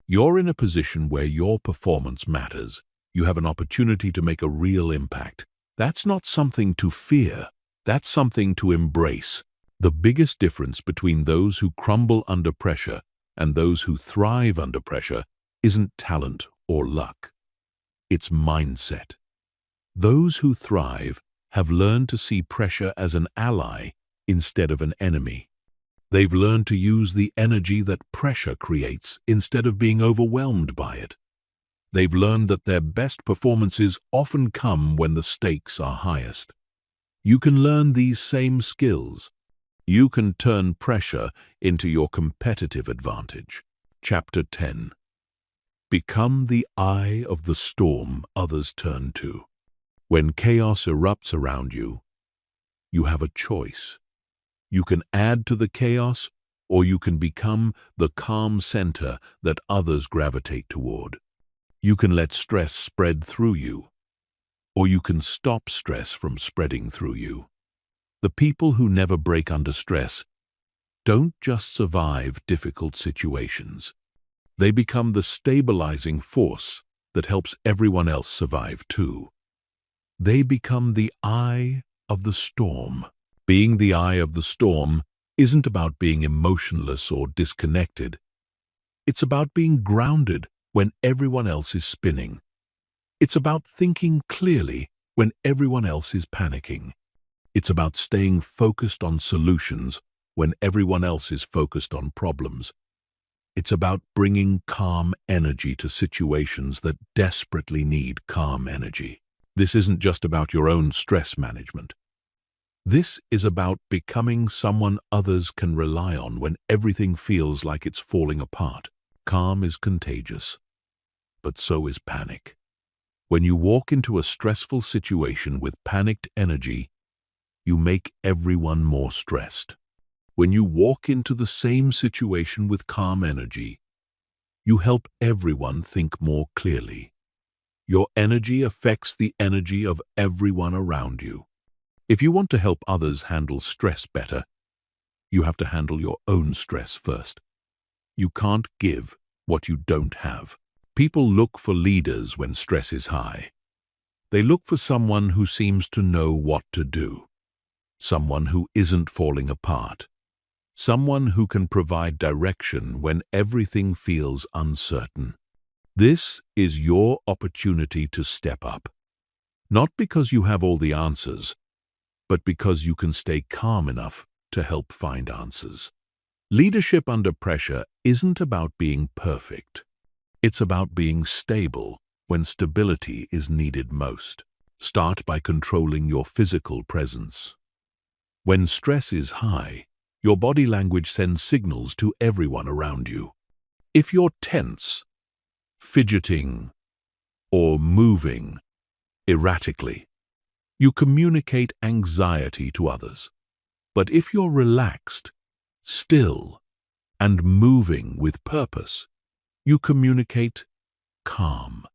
You're in a position where your performance matters. You have an opportunity to make a real impact. That's not something to fear. That's something to embrace. The biggest difference between those who crumble under pressure and those who thrive under pressure isn't talent or luck. It's mindset. Those who thrive have learned to see pressure as an ally instead of an enemy. They've learned to use the energy that pressure creates instead of being overwhelmed by it. They've learned that their best performances often come when the stakes are highest. You can learn these same skills. You can turn pressure into your competitive advantage. Chapter 10. Become the eye of the storm others turn to. When chaos erupts around you, you have a choice. You can add to the chaos, or you can become the calm center that others gravitate toward. You can let stress spread through you, or you can stop stress from spreading through you. The people who never break under stress don't just survive difficult situations. They become the stabilizing force that helps everyone else survive too. They become the eye of the storm. Being the eye of the storm isn't about being emotionless or disconnected. It's about being grounded when everyone else is spinning. It's about thinking clearly when everyone else is panicking. It's about staying focused on solutions when everyone else is focused on problems. It's about bringing calm energy to situations that desperately need calm energy. This isn't just about your own stress management. This is about becoming someone others can rely on when everything feels like it's falling apart. Calm is contagious, but so is panic. When you walk into a stressful situation with panicked energy, you make everyone more stressed. When you walk into the same situation with calm energy, you help everyone think more clearly. Your energy affects the energy of everyone around you. If you want to help others handle stress better, you have to handle your own stress first. You can't give what you don't have. People look for leaders when stress is high. They look for someone who seems to know what to do. Someone who isn't falling apart. Someone who can provide direction when everything feels uncertain. This is your opportunity to step up. Not because you have all the answers, but because you can stay calm enough to help find answers. Leadership under pressure isn't about being perfect. It's about being stable when stability is needed most. Start by controlling your physical presence. When stress is high, Your body language sends signals to everyone around you. If you're tense, fidgeting, or moving erratically, you communicate anxiety to others. But if you're relaxed, still, and moving with purpose, you communicate calm.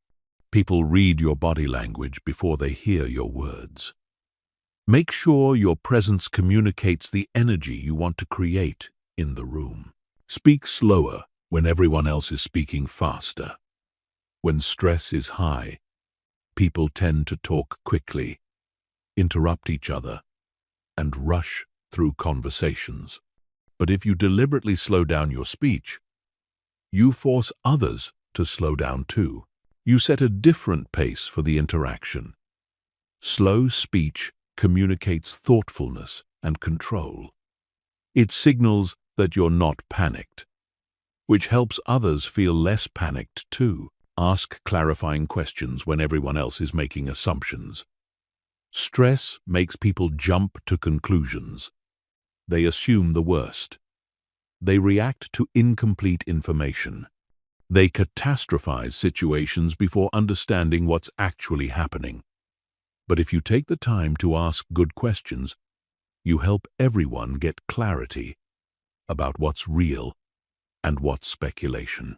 People read your body language before they hear your words. Make sure your presence communicates the energy you want to create in the room. Speak slower when everyone else is speaking faster. When stress is high, people tend to talk quickly, interrupt each other, and rush through conversations. But if you deliberately slow down your speech, you force others to slow down too. You set a different pace for the interaction. Slow speech communicates thoughtfulness and control. It signals that you're not panicked, which helps others feel less panicked too. Ask clarifying questions when everyone else is making assumptions. Stress makes people jump to conclusions. They assume the worst. They react to incomplete information. They catastrophize situations before understanding what's actually happening. But if you take the time to ask good questions, you help everyone get clarity about what's real and what's speculation.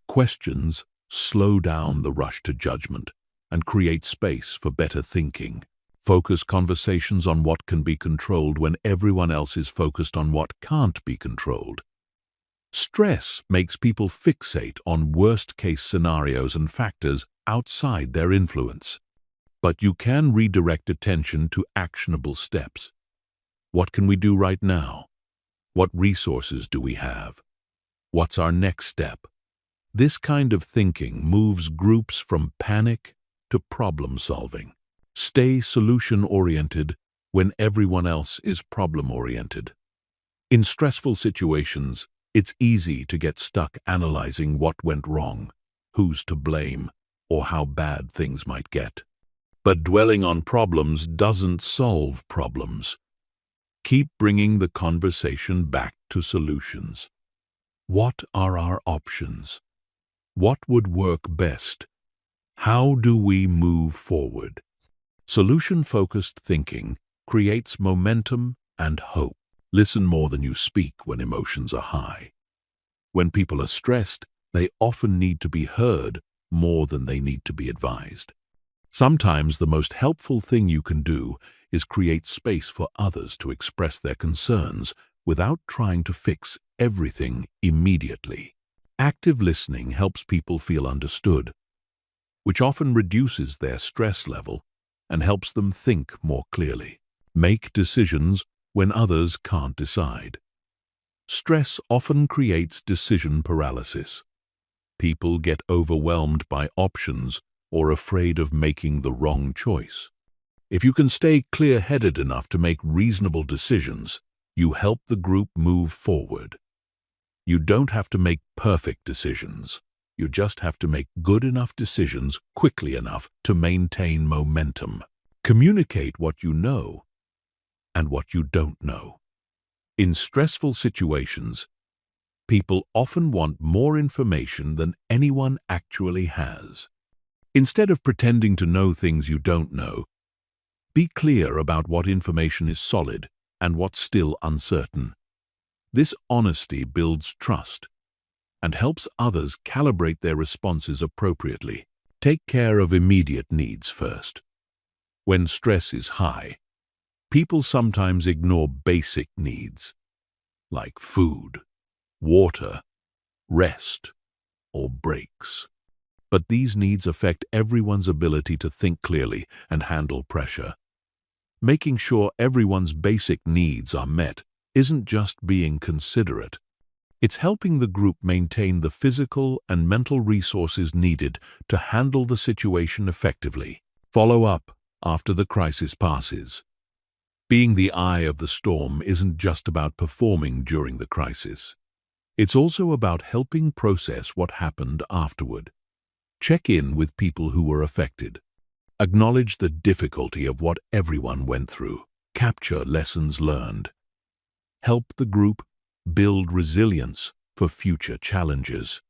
Questions slow down the rush to judgment and create space for better thinking. Focus conversations on what can be controlled when everyone else is focused on what can't be controlled. Stress makes people fixate on worst-case scenarios and factors outside their influence. But you can redirect attention to actionable steps. What can we do right now? What resources do we have? What's our next step? This kind of thinking moves groups from panic to problem solving. Stay solution-oriented when everyone else is problem-oriented. In stressful situations, it's easy to get stuck analyzing what went wrong, who's to blame, or how bad things might get. But dwelling on problems doesn't solve problems. Keep bringing the conversation back to solutions. What are our options? What would work best? How do we move forward? Solution-focused thinking creates momentum and hope. Listen more than you speak when emotions are high. When people are stressed, they often need to be heard more than they need to be advised. Sometimes the most helpful thing you can do is create space for others to express their concerns without trying to fix everything immediately. Active listening helps people feel understood, which often reduces their stress level and helps them think more clearly. Make decisions when others can't decide. Stress often creates decision paralysis. People get overwhelmed by options or afraid of making the wrong choice. If you can stay clear-headed enough to make reasonable decisions, you help the group move forward. You don't have to make perfect decisions. You just have to make good enough decisions quickly enough to maintain momentum. Communicate what you know and what you don't know. In stressful situations, people often want more information than anyone actually has. Instead of pretending to know things you don't know, be clear about what information is solid and what's still uncertain. This honesty builds trust and helps others calibrate their responses appropriately. Take care of immediate needs first. When stress is high, people sometimes ignore basic needs like food, water, rest, or breaks. But these needs affect everyone's ability to think clearly and handle pressure. Making sure everyone's basic needs are met isn't just being considerate. It's helping the group maintain the physical and mental resources needed to handle the situation effectively. Follow up after the crisis passes. Being the eye of the storm isn't just about performing during the crisis. It's also about helping process what happened afterward. Check in with people who were affected. Acknowledge the difficulty of what everyone went through. Capture lessons learned. help the group build resilience for future challenges.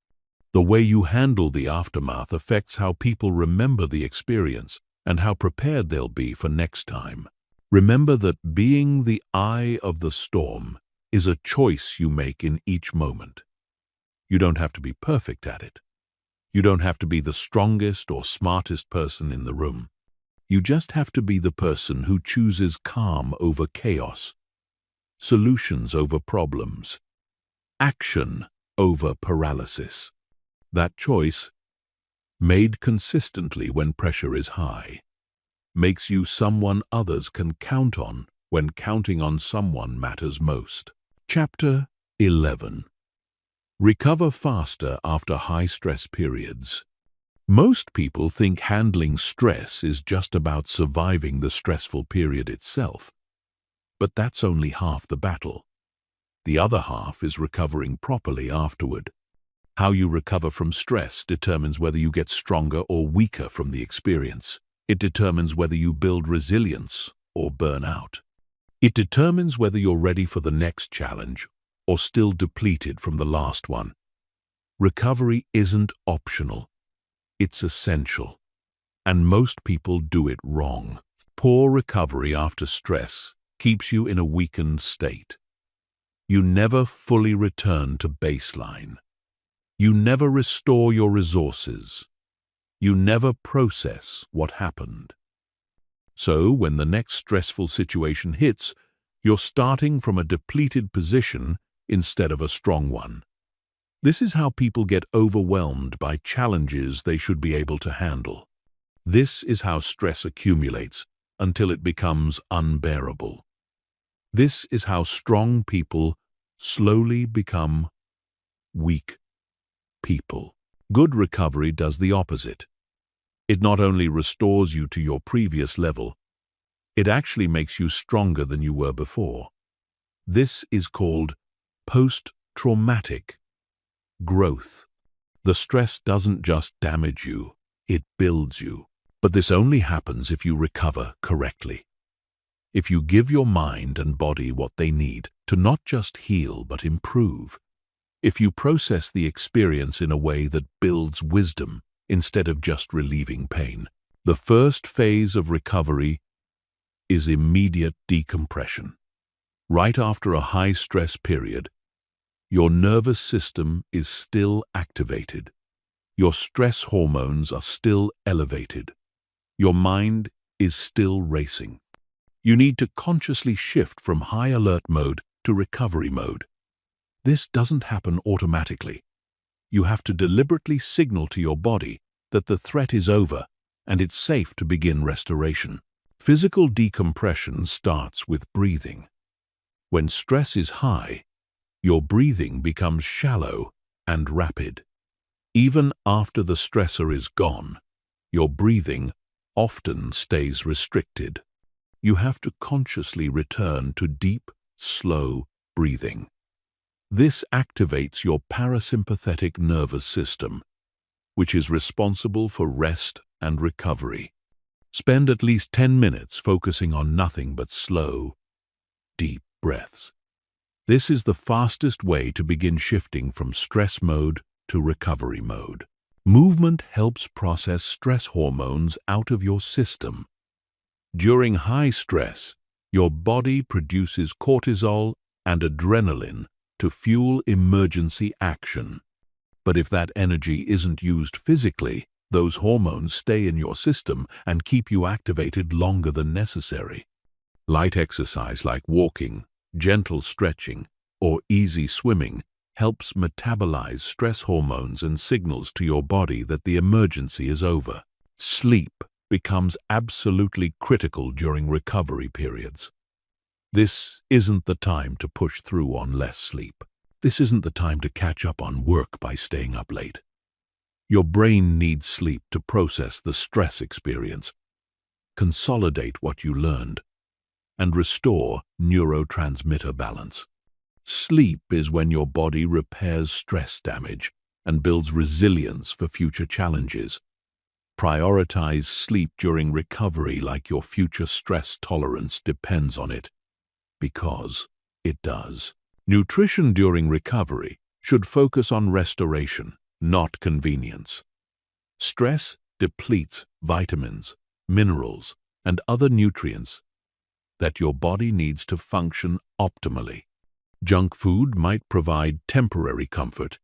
The way you handle the aftermath affects how people remember the experience and how prepared they'll be for next time. Remember that being the eye of the storm is a choice you make in each moment. You don't have to be perfect at it. You don't have to be the strongest or smartest person in the room. You just have to be the person who chooses calm over chaos, solutions over problems, action over paralysis. That choice, made consistently when pressure is high, makes you someone others can count on when counting on someone matters most. Chapter 11. Recover faster after high-stress periods. Most people think handling stress is just about surviving the stressful period itself. But that's only half the battle. The other half is recovering properly afterward. How you recover from stress determines whether you get stronger or weaker from the experience. It determines whether you build resilience or burn out. It determines whether you're ready for the next challenge or still depleted from the last one. Recovery isn't optional. It's essential. And most people do it wrong. Poor recovery after stress keeps you in a weakened state. You never fully return to baseline. You never restore your resources. You never process what happened. So, when the next stressful situation hits, you're starting from a depleted position instead of a strong one. This is how people get overwhelmed by challenges they should be able to handle. This is how stress accumulates until it becomes unbearable. This is how strong people slowly become weak people. Good recovery does the opposite. It not only restores you to your previous level, it actually makes you stronger than you were before. This is called post-traumatic growth. The stress doesn't just damage you, it builds you. But this only happens if you recover correctly. If you give your mind and body what they need to not just heal but improve. If you process the experience in a way that builds wisdom instead of just relieving pain. The first phase of recovery is immediate decompression. Right after a high-stress period, your nervous system is still activated. Your stress hormones are still elevated. Your mind is still racing. You need to consciously shift from high-alert mode to recovery mode. This doesn't happen automatically. You have to deliberately signal to your body that the threat is over and it's safe to begin restoration. Physical decompression starts with breathing. When stress is high, your breathing becomes shallow and rapid. Even after the stressor is gone, your breathing often stays restricted. You have to consciously return to deep, slow breathing. This activates your parasympathetic nervous system, which is responsible for rest and recovery. Spend at least 10 minutes focusing on nothing but slow, deep breaths. This is the fastest way to begin shifting from stress mode to recovery mode. Movement helps process stress hormones out of your system. During high stress, your body produces cortisol and adrenaline to fuel emergency action. But if that energy isn't used physically, those hormones stay in your system and keep you activated longer than necessary. Light exercise like walking, gentle stretching, or easy swimming helps metabolize stress hormones and signals to your body that the emergency is over. Sleep becomes absolutely critical during recovery periods. This isn't the time to push through on less sleep. This isn't the time to catch up on work by staying up late. Your brain needs sleep to process the stress experience, consolidate what you learned, and restore neurotransmitter balance. Sleep is when your body repairs stress damage and builds resilience for future challenges. Prioritize sleep during recovery like your future stress tolerance depends on it. Because it does. Nutrition during recovery should focus on restoration, not convenience. Stress depletes vitamins, minerals, and other nutrients that your body needs to function optimally. Junk food might provide temporary comfort,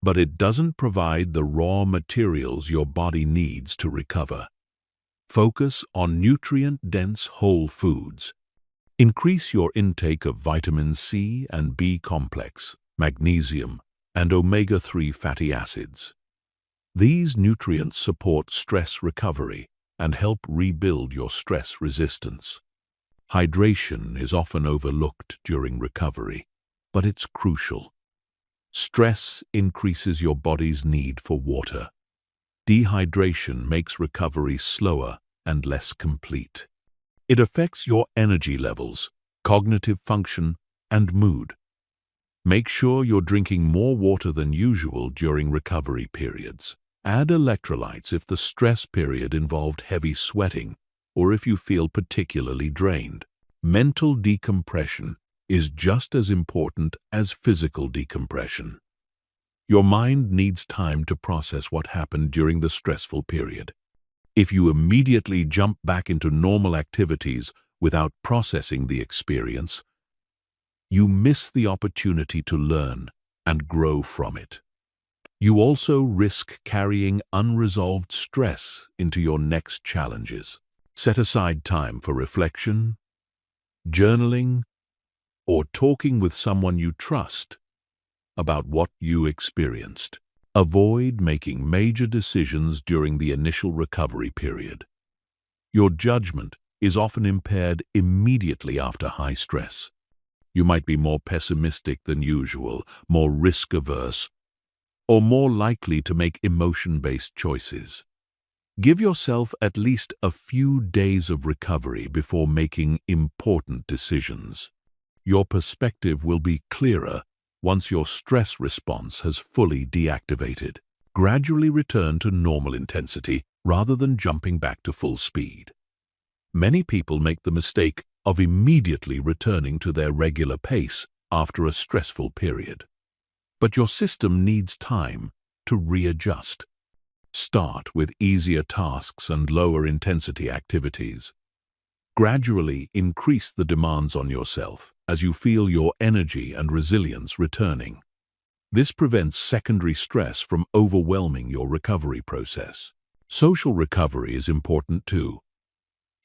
but it doesn't provide the raw materials your body needs to recover. Focus on nutrient-dense whole foods. Increase your intake of vitamin C and B complex, magnesium, and omega-3 fatty acids. These nutrients support stress recovery and help rebuild your stress resistance. Hydration is often overlooked during recovery, but it's crucial. Stress increases your body's need for water. Dehydration makes recovery slower and less complete. It affects your energy levels, cognitive function, and mood. Make sure you're drinking more water than usual during recovery periods. Add electrolytes if the stress period involved heavy sweating or if you feel particularly drained. Mental decompression is just as important as physical decompression. Your mind needs time to process what happened during the stressful period. If you immediately jump back into normal activities without processing the experience, you miss the opportunity to learn and grow from it. You also risk carrying unresolved stress into your next challenges. Set aside time for reflection, journaling, or talking with someone you trust about what you experienced. Avoid making major decisions during the initial recovery period. Your judgment is often impaired immediately after high stress. You might be more pessimistic than usual, more risk-averse, or more likely to make emotion-based choices. Give yourself at least a few days of recovery before making important decisions. Your perspective will be clearer once your stress response has fully deactivated. Gradually return to normal intensity rather than jumping back to full speed. Many people make the mistake of immediately returning to their regular pace after a stressful period. But your system needs time to readjust. Start with easier tasks and lower intensity activities. Gradually increase the demands on yourself as you feel your energy and resilience returning. This prevents secondary stress from overwhelming your recovery process. Social recovery is important too.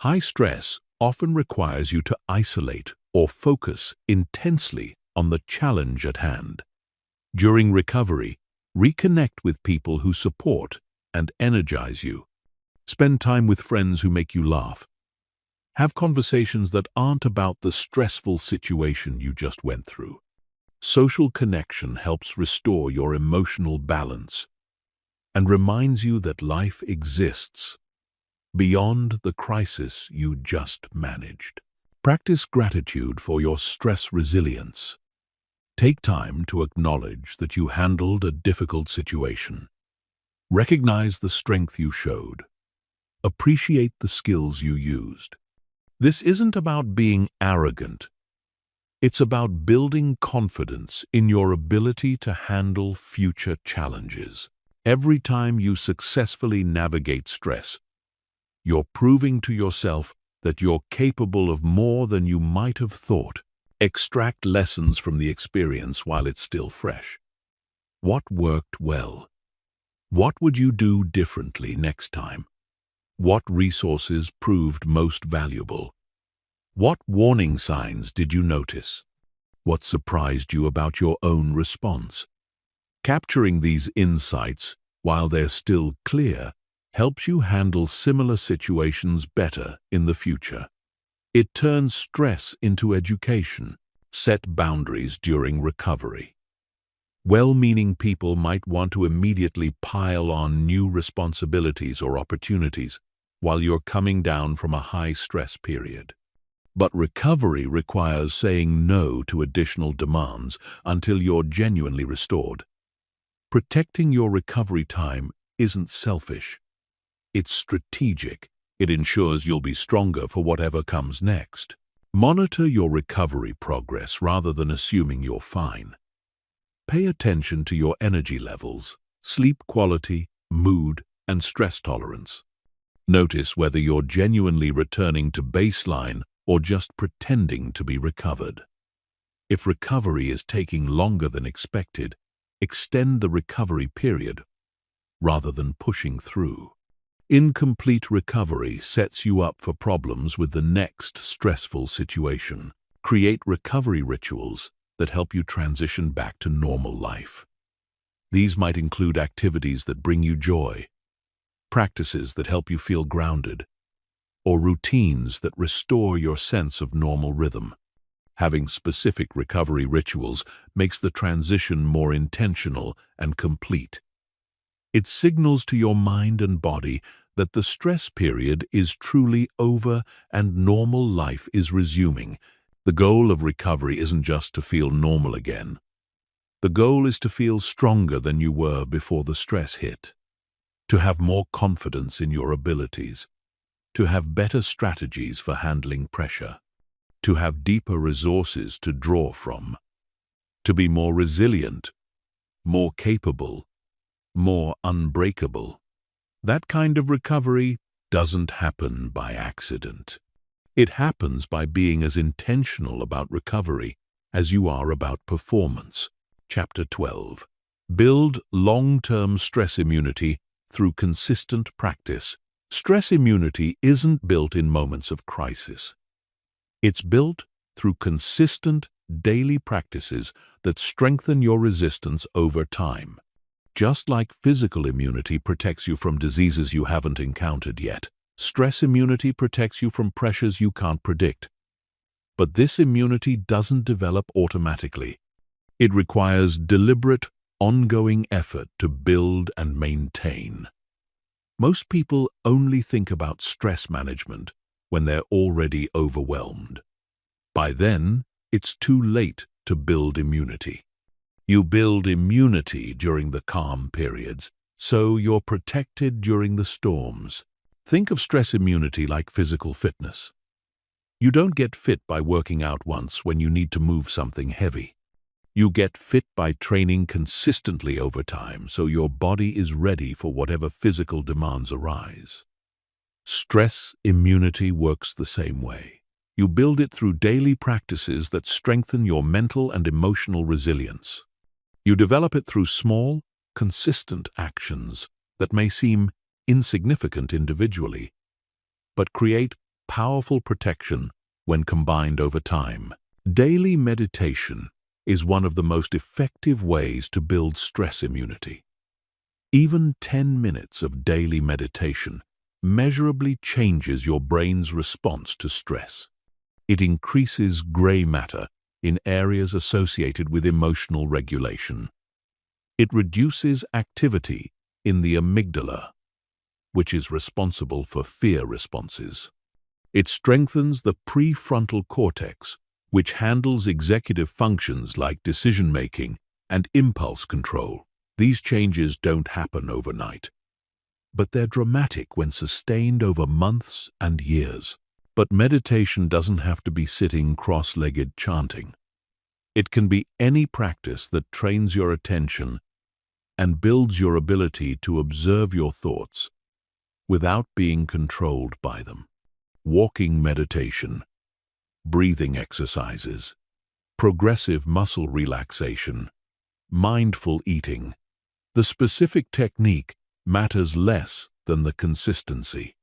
High stress often requires you to isolate or focus intensely on the challenge at hand. During recovery, reconnect with people who support and energize you. Spend time with friends who make you laugh. Have conversations that aren't about the stressful situation you just went through. Social connection helps restore your emotional balance and reminds you that life exists beyond the crisis you just managed. Practice gratitude for your stress resilience. Take time to acknowledge that you handled a difficult situation. Recognize the strength you showed. Appreciate the skills you used. This isn't about being arrogant. It's about building confidence in your ability to handle future challenges. Every time you successfully navigate stress, you're proving to yourself that you're capable of more than you might have thought. Extract lessons from the experience while it's still fresh. What worked well? What would you do differently next time? What resources proved most valuable? What warning signs did you notice? What surprised you about your own response? Capturing these insights, while they're still clear, helps you handle similar situations better in the future. It turns stress into education. Set boundaries during recovery. Well-meaning people might want to immediately pile on new responsibilities or opportunities while you're coming down from a high-stress period. But recovery requires saying no to additional demands until you're genuinely restored. Protecting your recovery time isn't selfish. It's strategic. It ensures you'll be stronger for whatever comes next. Monitor your recovery progress rather than assuming you're fine. Pay attention to your energy levels, sleep quality, mood, and stress tolerance. Notice whether you're genuinely returning to baseline or just pretending to be recovered. If recovery is taking longer than expected, extend the recovery period rather than pushing through. Incomplete recovery sets you up for problems with the next stressful situation. Create recovery rituals that help you transition back to normal life. These might include activities that bring you joy, practices that help you feel grounded, or routines that restore your sense of normal rhythm. Having specific recovery rituals makes the transition more intentional and complete. It signals to your mind and body that the stress period is truly over and normal life is resuming. The goal of recovery isn't just to feel normal again. The goal is to feel stronger than you were before the stress hit, to have more confidence in your abilities, to have better strategies for handling pressure, to have deeper resources to draw from, to be more resilient, more capable, more unbreakable. That kind of recovery doesn't happen by accident. It happens by being as intentional about recovery as you are about performance. Chapter 12. Build long-term stress immunity through consistent practice. Stress immunity isn't built in moments of crisis. It's built through consistent daily practices that strengthen your resistance over time. Just like physical immunity protects you from diseases you haven't encountered yet, stress immunity protects you from pressures you can't predict. But this immunity doesn't develop automatically. It requires deliberate, ongoing effort to build and maintain. Most people only think about stress management when they're already overwhelmed. By then, it's too late to build immunity. You build immunity during the calm periods, so you're protected during the storms. Think of stress immunity like physical fitness. You don't get fit by working out once when you need to move something heavy. You get fit by training consistently over time, so your body is ready for whatever physical demands arise. Stress immunity works the same way. You build it through daily practices that strengthen your mental and emotional resilience. You develop it through small, consistent actions that may seem insignificant individually, but create powerful protection when combined over time. Daily meditation is one of the most effective ways to build stress immunity. Even 10 minutes of daily meditation measurably changes your brain's response to stress. It increases gray matter in areas associated with emotional regulation. It reduces activity in the amygdala, which is responsible for fear responses. It strengthens the prefrontal cortex, which handles executive functions like decision-making and impulse control. These changes don't happen overnight, but they're dramatic when sustained over months and years. But meditation doesn't have to be sitting cross-legged chanting. It can be any practice that trains your attention and builds your ability to observe your thoughts without being controlled by them. Walking meditation, breathing exercises, progressive muscle relaxation, mindful eating. The specific technique matters less than the consistency.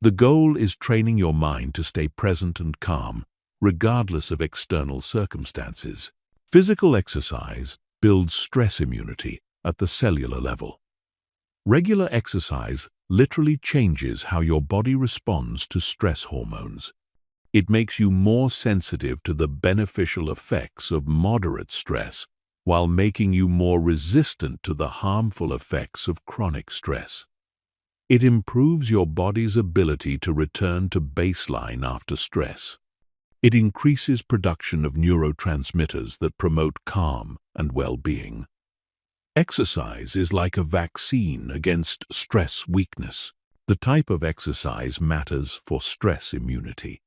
The goal is training your mind to stay present and calm, regardless of external circumstances. Physical exercise builds stress immunity at the cellular level. Regular exercise literally changes how your body responds to stress hormones. It makes you more sensitive to the beneficial effects of moderate stress, while making you more resistant to the harmful effects of chronic stress. It improves your body's ability to return to baseline after stress. It increases production of neurotransmitters that promote calm and well-being. Exercise is like a vaccine against stress weakness. The type of exercise matters for stress immunity.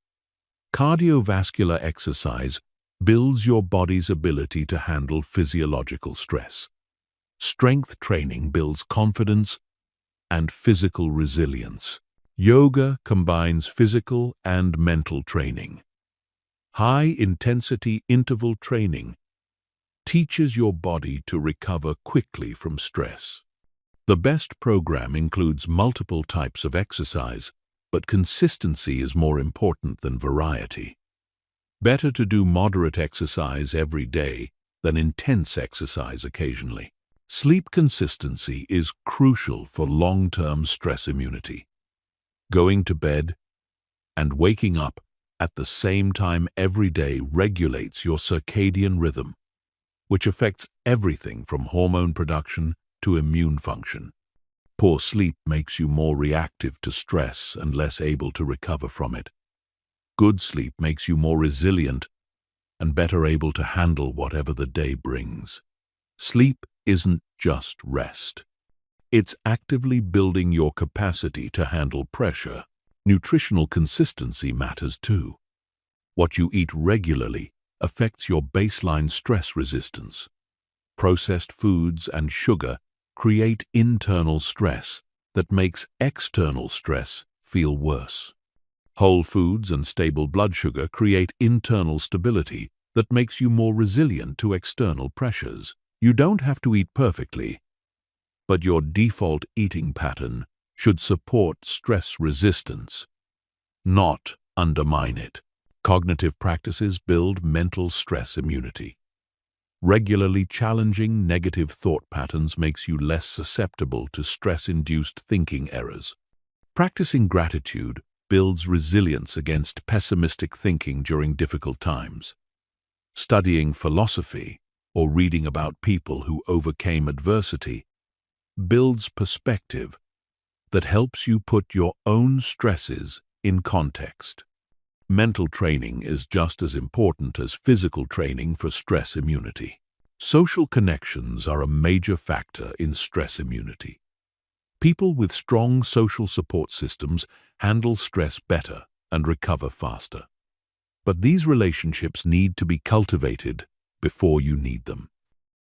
Cardiovascular exercise builds your body's ability to handle physiological stress. Strength training builds confidence and physical resilience. Yoga combines physical and mental training. High-intensity interval training teaches your body to recover quickly from stress. The best program includes multiple types of exercise, but consistency is more important than variety. Better to do moderate exercise every day than intense exercise occasionally. Sleep consistency is crucial for long-term stress immunity. Going to bed and waking up at the same time every day regulates your circadian rhythm, which affects everything from hormone production to immune function. Poor sleep makes you more reactive to stress and less able to recover from it. Good sleep makes you more resilient and better able to handle whatever the day brings. Sleep isn't just rest. It's actively building your capacity to handle pressure. Nutritional consistency matters too. What you eat regularly affects your baseline stress resistance. Processed foods and sugar create internal stress that makes external stress feel worse. Whole foods and stable blood sugar create internal stability that makes you more resilient to external pressures. You don't have to eat perfectly, but your default eating pattern should support stress resistance, not undermine it. Cognitive practices build mental stress immunity. Regularly challenging negative thought patterns makes you less susceptible to stress-induced thinking errors. Practicing gratitude builds resilience against pessimistic thinking during difficult times. Studying philosophy or reading about people who overcame adversity builds perspective that helps you put your own stresses in context. Mental training is just as important as physical training for stress immunity. Social connections are a major factor in stress immunity. People with strong social support systems handle stress better and recover faster. But these relationships need to be cultivated before you need them.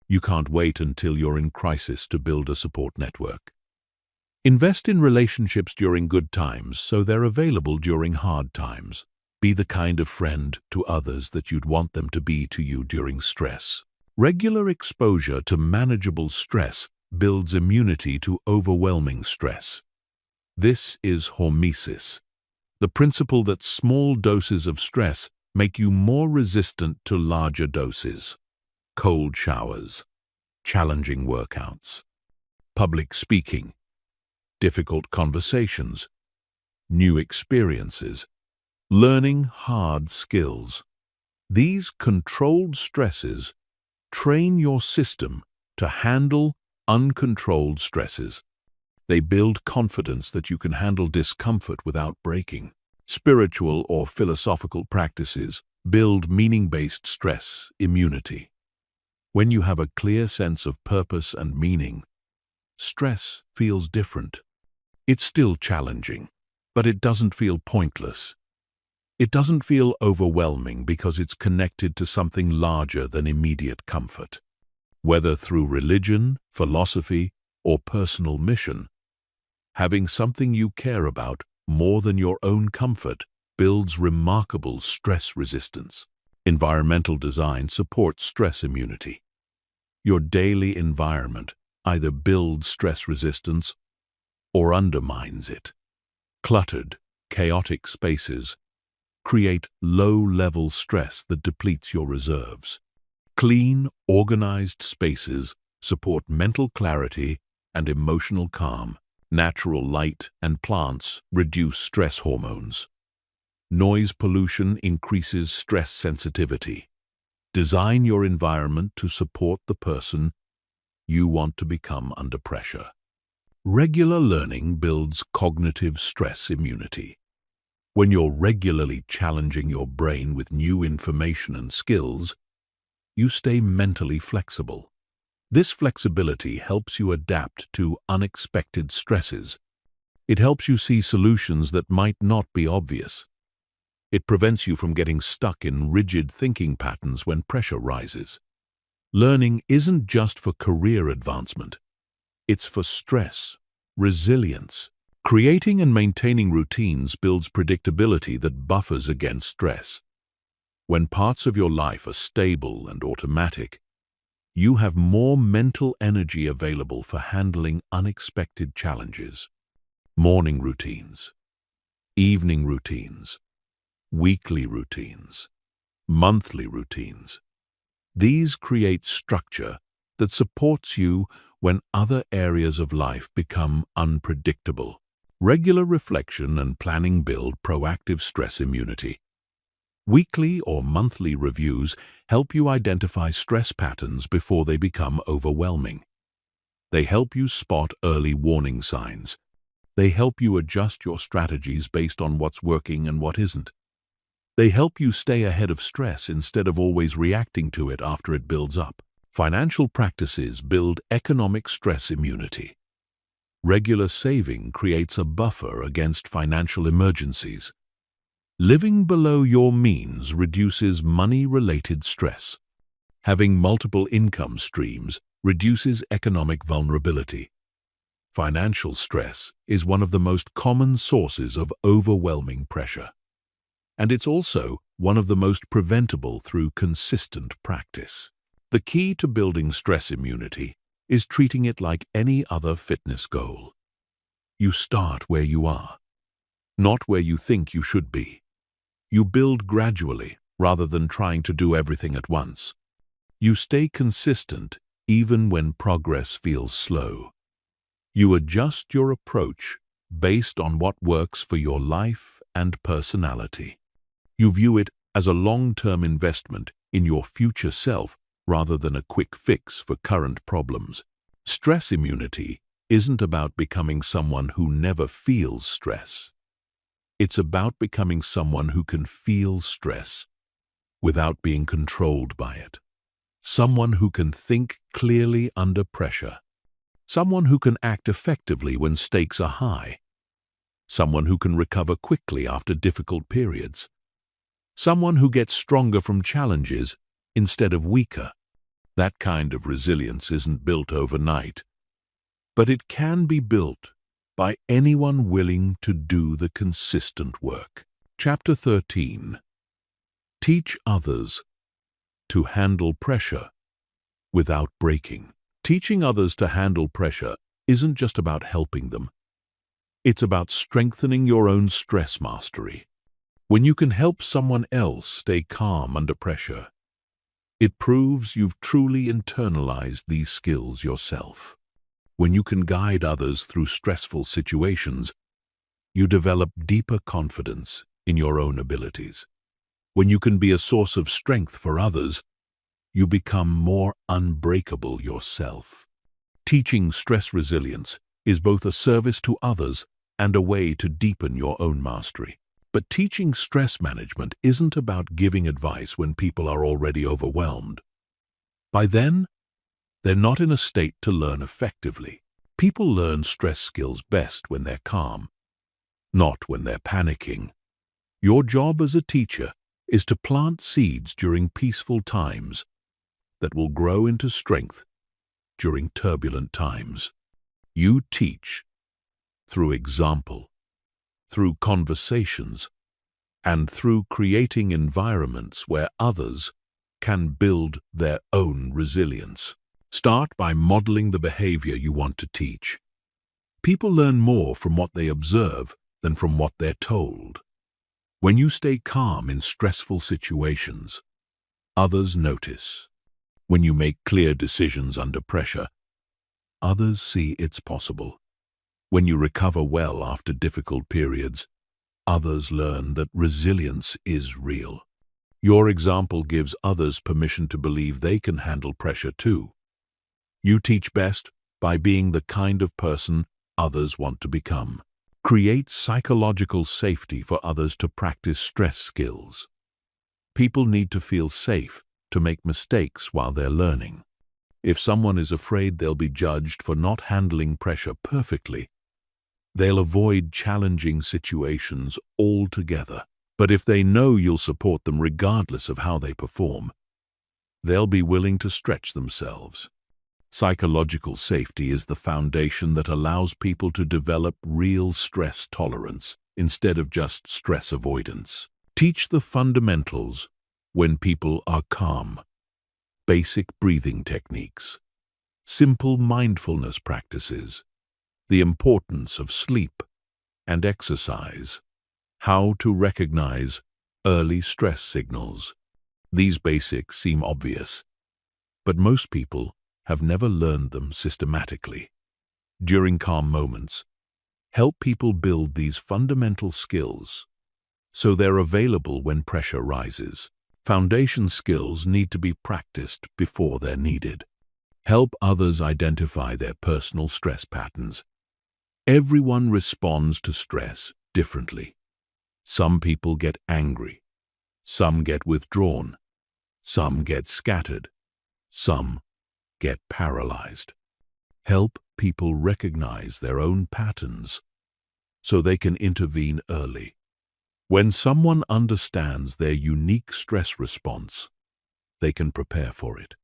You can't wait until you're in crisis to build a support network. Invest in relationships during good times so they're available during hard times. Be the kind of friend to others that you'd want them to be to you during stress. Regular exposure to manageable stress builds immunity to overwhelming stress. This is hormesis, the principle that small doses of stress make you more resistant to larger doses. Cold showers, challenging workouts, public speaking, difficult conversations, new experiences, learning hard skills. These controlled stresses train your system to handle uncontrolled stresses. They build confidence that you can handle discomfort without breaking. Spiritual or philosophical practices build meaning-based stress immunity. When you have a clear sense of purpose and meaning, stress feels different. It's still challenging, but it doesn't feel pointless. It doesn't feel overwhelming because it's connected to something larger than immediate comfort. Whether through religion, philosophy, or personal mission, having something you care about more than your own comfort builds remarkable stress resistance. Environmental design supports stress immunity. Your daily environment either builds stress resistance or undermines it. Cluttered, chaotic spaces create low-level stress that depletes your reserves. Clean, organized spaces support mental clarity and emotional calm. Natural light and plants reduce stress hormones. Noise pollution increases stress sensitivity. Design your environment to support the person you want to become under pressure. Regular learning builds cognitive stress immunity. When you're regularly challenging your brain with new information and skills, you stay mentally flexible. This flexibility helps you adapt to unexpected stresses. It helps you see solutions that might not be obvious. It prevents you from getting stuck in rigid thinking patterns when pressure rises. Learning isn't just for career advancement. It's for stress, resilience. Creating and maintaining routines builds predictability that buffers against stress. When parts of your life are stable and automatic, you have more mental energy available for handling unexpected challenges. Morning routines, evening routines, weekly routines, monthly routines. These create structure that supports you when other areas of life become unpredictable. Regular reflection and planning build proactive stress immunity. Weekly or monthly reviews help you identify stress patterns before they become overwhelming. They help you spot early warning signs. They help you adjust your strategies based on what's working and what isn't. They help you stay ahead of stress instead of always reacting to it after it builds up. Financial practices build economic stress immunity. Regular saving creates a buffer against financial emergencies. Living below your means reduces money-related stress. Having multiple income streams reduces economic vulnerability. Financial stress is one of the most common sources of overwhelming pressure. And it's also one of the most preventable through consistent practice. The key to building stress immunity is treating it like any other fitness goal. You start where you are, not where you think you should be. You build gradually rather than trying to do everything at once. You stay consistent even when progress feels slow. You adjust your approach based on what works for your life and personality. You view it as a long-term investment in your future self rather than a quick fix for current problems. Stress immunity isn't about becoming someone who never feels stress. It's about becoming someone who can feel stress without being controlled by it. Someone who can think clearly under pressure. Someone who can act effectively when stakes are high. Someone who can recover quickly after difficult periods. Someone who gets stronger from challenges instead of weaker. That kind of resilience isn't built overnight, but it can be built by anyone willing to do the consistent work. Chapter 13. Teach others to handle pressure without breaking. Teaching others to handle pressure isn't just about helping them. It's about strengthening your own stress mastery. When you can help someone else stay calm under pressure, it proves you've truly internalized these skills yourself. When you can guide others through stressful situations, you develop deeper confidence in your own abilities. When you can be a source of strength for others, you become more unbreakable yourself. Teaching stress resilience is both a service to others and a way to deepen your own mastery. But teaching stress management isn't about giving advice when people are already overwhelmed. By then, they're not in a state to learn effectively. People learn stress skills best when they're calm, not when they're panicking. Your job as a teacher is to plant seeds during peaceful times that will grow into strength during turbulent times. You teach through example, through conversations, and through creating environments where others can build their own resilience. Start by modeling the behavior you want to teach. People learn more from what they observe than from what they're told. When you stay calm in stressful situations, others notice. When you make clear decisions under pressure, others see it's possible. When you recover well after difficult periods, others learn that resilience is real. Your example gives others permission to believe they can handle pressure too. You teach best by being the kind of person others want to become. Create psychological safety for others to practice stress skills. People need to feel safe to make mistakes while they're learning. If someone is afraid they'll be judged for not handling pressure perfectly, they'll avoid challenging situations altogether. But if they know you'll support them regardless of how they perform, they'll be willing to stretch themselves. Psychological safety is the foundation that allows people to develop real stress tolerance instead of just stress avoidance. Teach the fundamentals when people are calm. Basic breathing techniques, simple mindfulness practices, the importance of sleep and exercise, how to recognize early stress signals. These basics seem obvious, but most people have never learned them systematically. During calm moments, help people build these fundamental skills so they're available when pressure rises. Foundation skills need to be practiced before they're needed. Help others identify their personal stress patterns. Everyone responds to stress differently. Some people get angry, some get withdrawn, some get scattered, some get paralyzed. Help people recognize their own patterns so they can intervene early. When someone understands their unique stress response, they can prepare for it.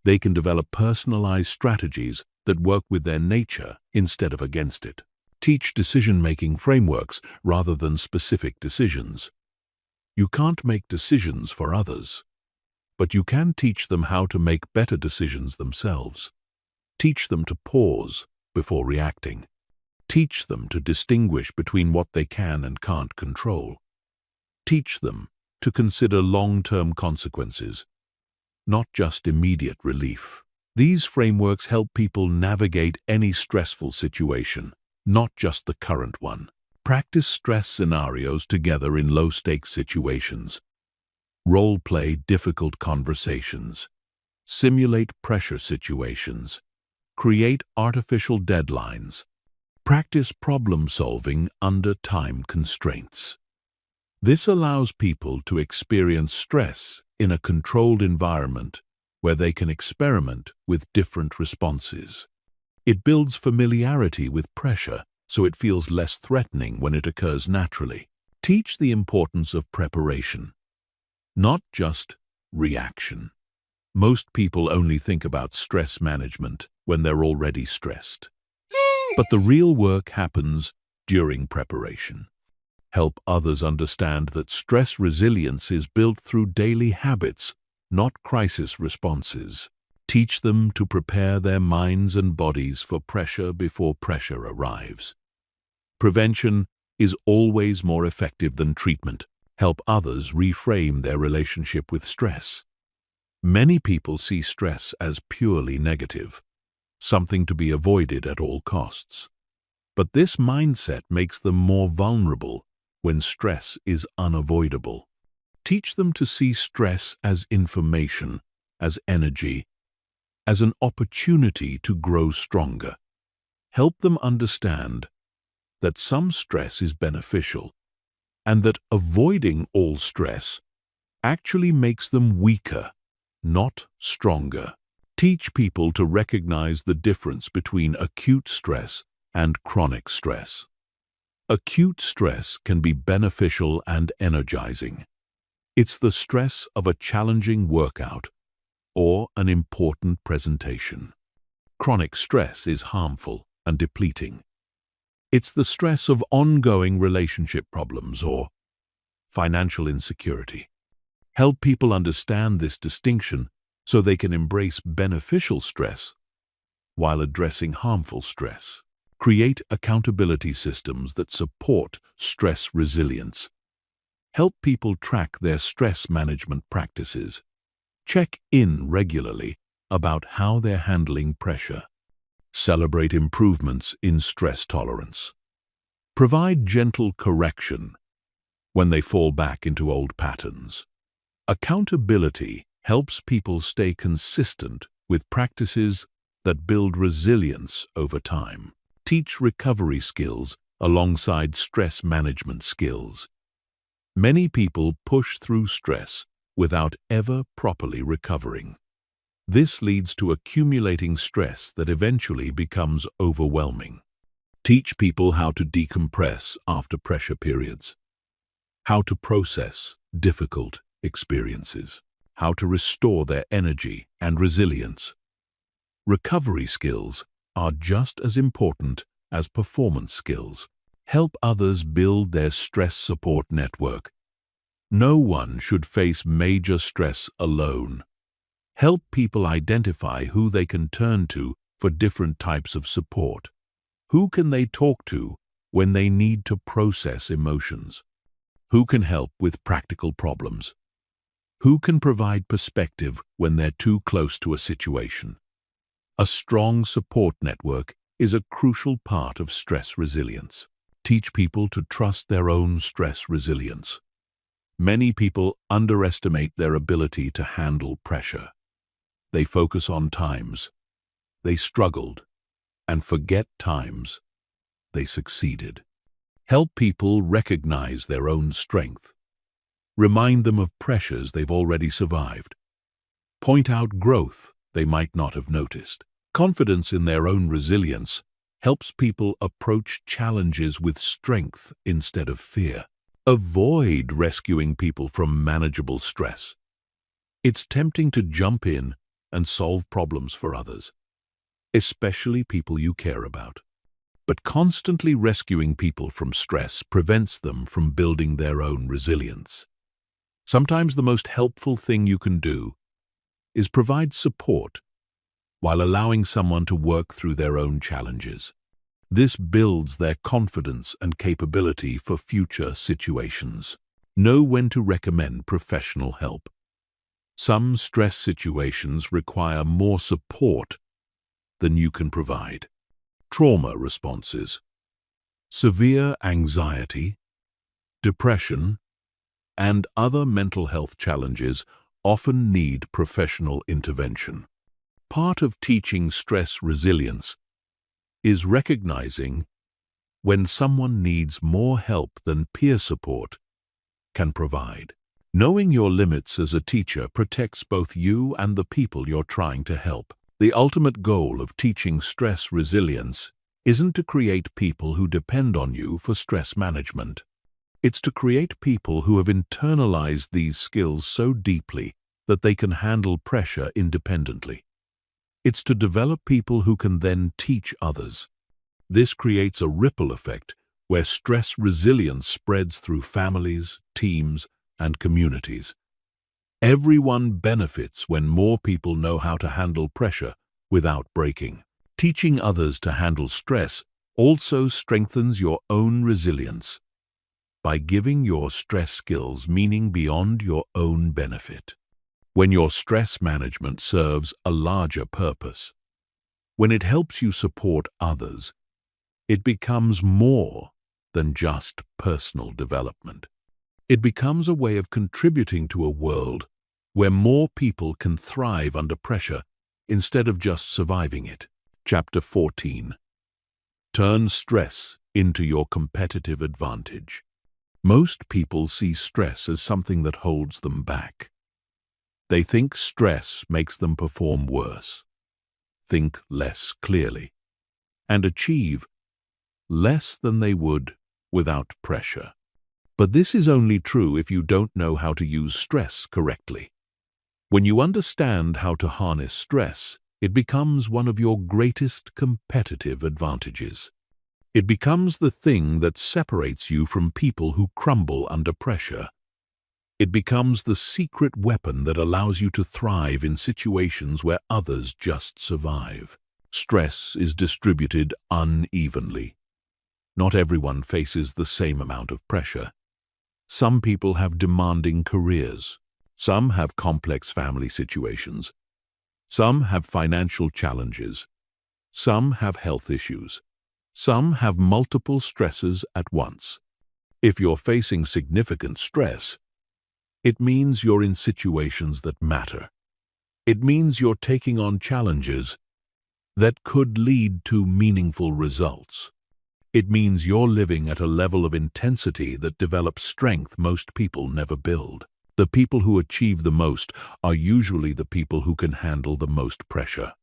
They can develop personalized strategies that work with their nature instead of against it. Teach decision-making frameworks rather than specific decisions. You can't make decisions for others, but you can teach them how to make better decisions themselves. Teach them to pause before reacting. Teach them to distinguish between what they can and can't control. Teach them to consider long-term consequences, not just immediate relief. These frameworks help people navigate any stressful situation, not just the current one. Practice stress scenarios together in low-stakes situations. Role-play difficult conversations. Simulate pressure situations. Create artificial deadlines. Practice problem-solving under time constraints. This allows people to experience stress in a controlled environment where they can experiment with different responses. It builds familiarity with pressure so it feels less threatening when it occurs naturally. Teach the importance of preparation, not just reaction. Most people only think about stress management when they're already stressed. But the real work happens during preparation. Help others understand that stress resilience is built through daily habits, not crisis responses. Teach them to prepare their minds and bodies for pressure before pressure arrives. Prevention is always more effective than treatment. Help others reframe their relationship with stress. Many people see stress as purely negative, something to be avoided at all costs. But this mindset makes them more vulnerable when stress is unavoidable. Teach them to see stress as information, as energy, as an opportunity to grow stronger. Help them understand that some stress is beneficial and that avoiding all stress actually makes them weaker, not stronger. Teach people to recognize the difference between acute stress and chronic stress. Acute stress can be beneficial and energizing. It's the stress of a challenging workout or an important presentation. Chronic stress is harmful and depleting. It's the stress of ongoing relationship problems or financial insecurity. Help people understand this distinction so they can embrace beneficial stress while addressing harmful stress. Create accountability systems that support stress resilience. Help people track their stress management practices. Check in regularly about how they're handling pressure. Celebrate improvements in stress tolerance. Provide gentle correction when they fall back into old patterns. Accountability helps people stay consistent with practices that build resilience over time. Teach recovery skills alongside stress management skills. Many people push through stress without ever properly recovering. This leads to accumulating stress that eventually becomes overwhelming. Teach people how to decompress after pressure periods. how to process difficult experiences, how to restore their energy and resilience. Recovery skills are just as important as performance skills. Help others build their stress support network. No one should face major stress alone. Help people identify who they can turn to for different types of support. Who can they talk to when they need to process emotions? Who can help with practical problems? Who can provide perspective when they're too close to a situation? A strong support network is a crucial part of stress resilience. Teach people to trust their own stress resilience. Many people underestimate their ability to handle pressure. They focus on times they struggled and forget times they succeeded. Help people recognize their own strength. Remind them of pressures they've already survived. Point out growth they might not have noticed. Confidence in their own resilience helps people approach challenges with strength instead of fear. Avoid rescuing people from manageable stress. It's tempting to jump in and solve problems for others, especially people you care about. But constantly rescuing people from stress prevents them from building their own resilience. Sometimes the most helpful thing you can do is provide support while allowing someone to work through their own challenges. This builds their confidence and capability for future situations. Know when to recommend professional help. Some stress situations require more support than you can provide. Trauma responses, severe anxiety, depression, and other mental health challenges often need professional intervention. Part of teaching stress resilience is recognizing when someone needs more help than peer support can provide. Knowing your limits as a teacher protects both you and the people you're trying to help. The ultimate goal of teaching stress resilience isn't to create people who depend on you for stress management. It's to create people who have internalized these skills so deeply that they can handle pressure independently. It's to develop people who can then teach others. This creates a ripple effect where stress resilience spreads through families, teams, and communities. Everyone benefits when more people know how to handle pressure without breaking. Teaching others to handle stress also strengthens your own resilience by giving your stress skills meaning beyond your own benefit. When your stress management serves a larger purpose, when it helps you support others, it becomes more than just personal development. It becomes a way of contributing to a world where more people can thrive under pressure instead of just surviving it. Chapter 14. Turn stress into your competitive advantage. Most people see stress as something that holds them back. They think stress makes them perform worse, think less clearly, and achieve less than they would without pressure. But this is only true if you don't know how to use stress correctly. When you understand how to harness stress, it becomes one of your greatest competitive advantages. It becomes the thing that separates you from people who crumble under pressure. It becomes the secret weapon that allows you to thrive in situations where others just survive. Stress is distributed unevenly. Not everyone faces the same amount of pressure. Some people have demanding careers. Some have complex family situations. Some have financial challenges. Some have health issues. Some have multiple stresses at once. If you're facing significant stress, it means you're in situations that matter. It means you're taking on challenges that could lead to meaningful results. It means you're living at a level of intensity that develops strength most people never build. The people who achieve the most are usually the people who can handle the most pressure.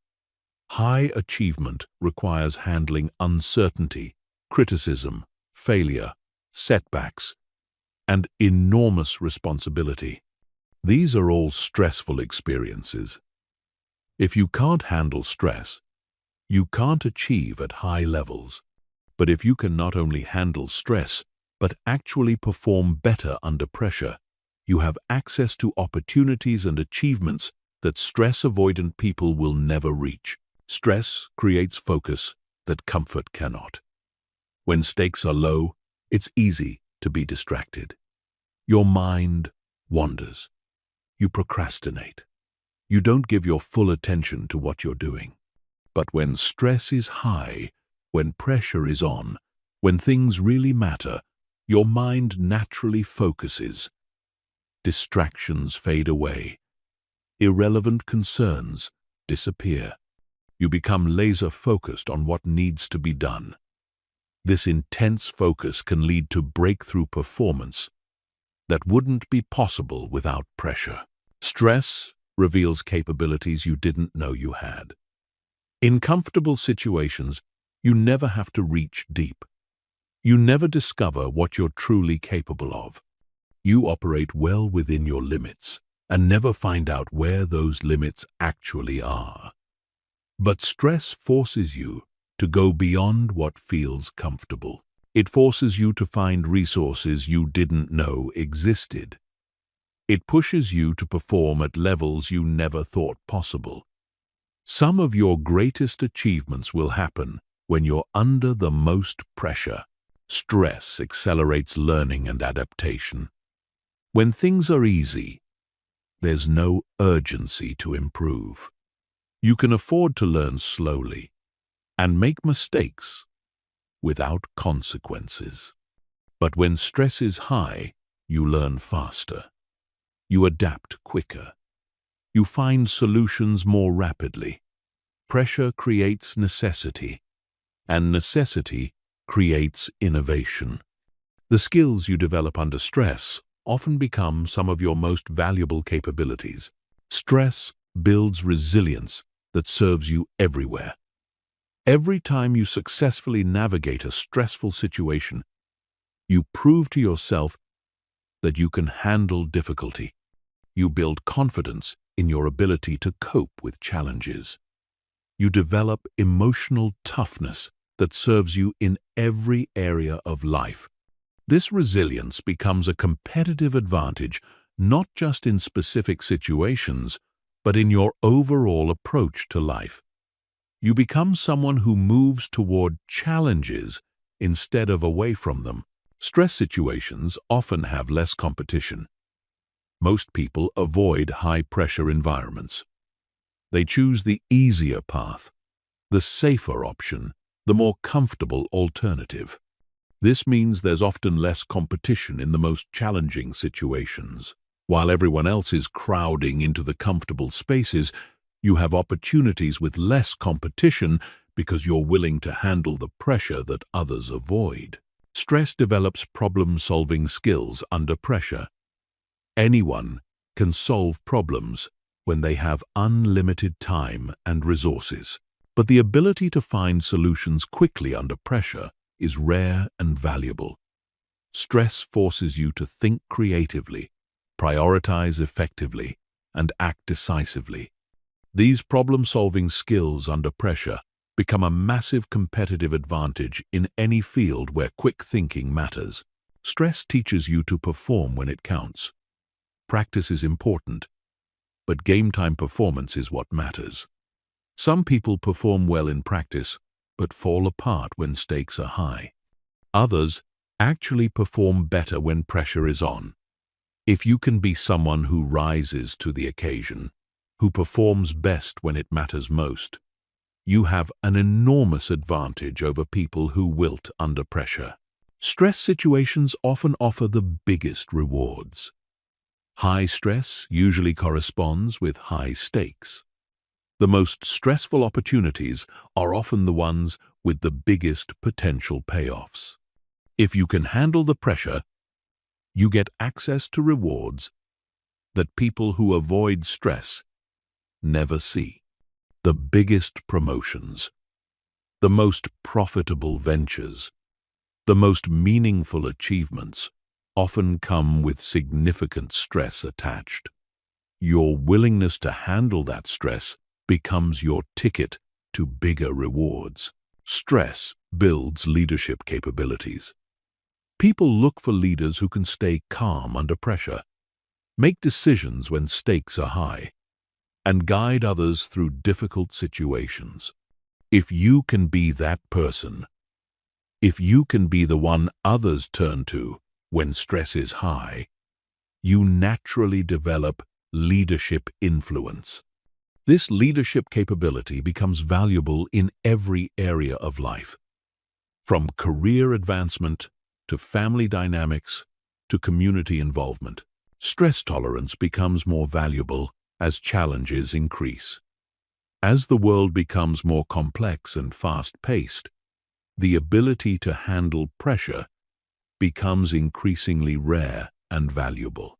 High achievement requires handling uncertainty, criticism, failure, setbacks, and enormous responsibility. These are all stressful experiences. If you can't handle stress, you can't achieve at high levels. But if you can not only handle stress, but actually perform better under pressure, you have access to opportunities and achievements that stress-avoidant people will never reach. Stress creates focus that comfort cannot. When stakes are low, it's easy to be distracted. Your mind wanders. You procrastinate. You don't give your full attention to what you're doing. But when stress is high, when pressure is on, when things really matter, your mind naturally focuses. Distractions fade away. Irrelevant concerns disappear. You become laser-focused on what needs to be done. This intense focus can lead to breakthrough performance that wouldn't be possible without pressure. Stress reveals capabilities you didn't know you had. In comfortable situations, you never have to reach deep. You never discover what you're truly capable of. You operate well within your limits and never find out where those limits actually are. But stress forces you to go beyond what feels comfortable. It forces you to find resources you didn't know existed. It pushes you to perform at levels you never thought possible. Some of your greatest achievements will happen when you're under the most pressure. Stress accelerates learning and adaptation. When things are easy, there's no urgency to improve. You can afford to learn slowly and make mistakes without consequences. But when stress is high, you learn faster. You adapt quicker. You find solutions more rapidly. Pressure creates necessity, and necessity creates innovation. The skills you develop under stress often become some of your most valuable capabilities. Stress builds resilience that serves you everywhere. Every time you successfully navigate a stressful situation, you prove to yourself that you can handle difficulty. You build confidence in your ability to cope with challenges. You develop emotional toughness that serves you in every area of life. This resilience becomes a competitive advantage not just in specific situations, but in your overall approach to life. You become someone who moves toward challenges instead of away from them. Stress situations often have less competition. Most people avoid high-pressure environments. They choose the easier path, the safer option, the more comfortable alternative. This means there's often less competition in the most challenging situations. While everyone else is crowding into the comfortable spaces, you have opportunities with less competition because you're willing to handle the pressure that others avoid. Stress develops problem-solving skills under pressure. Anyone can solve problems when they have unlimited time and resources. But the ability to find solutions quickly under pressure is rare and valuable. Stress forces you to think creatively, prioritize effectively, and act decisively. These problem-solving skills under pressure become a massive competitive advantage in any field where quick thinking matters. Stress teaches you to perform when it counts. Practice is important, but game-time performance is what matters. Some people perform well in practice, but fall apart when stakes are high. Others actually perform better when pressure is on. If you can be someone who rises to the occasion, who performs best when it matters most, you have an enormous advantage over people who wilt under pressure. Stress situations often offer the biggest rewards. High stress usually corresponds with high stakes. The most stressful opportunities are often the ones with the biggest potential payoffs. If you can handle the pressure, you get access to rewards that people who avoid stress never see. The biggest promotions, the most profitable ventures, the most meaningful achievements often come with significant stress attached. Your willingness to handle that stress becomes your ticket to bigger rewards. Stress builds leadership capabilities. People look for leaders who can stay calm under pressure, make decisions when stakes are high, and guide others through difficult situations. If you can be that person, if you can be the one others turn to when stress is high, you naturally develop leadership influence. This leadership capability becomes valuable in every area of life, from career advancement to family dynamics to community involvement. Stress tolerance becomes more valuable as challenges increase. As the world becomes more complex and fast-paced, the ability to handle pressure becomes increasingly rare and valuable.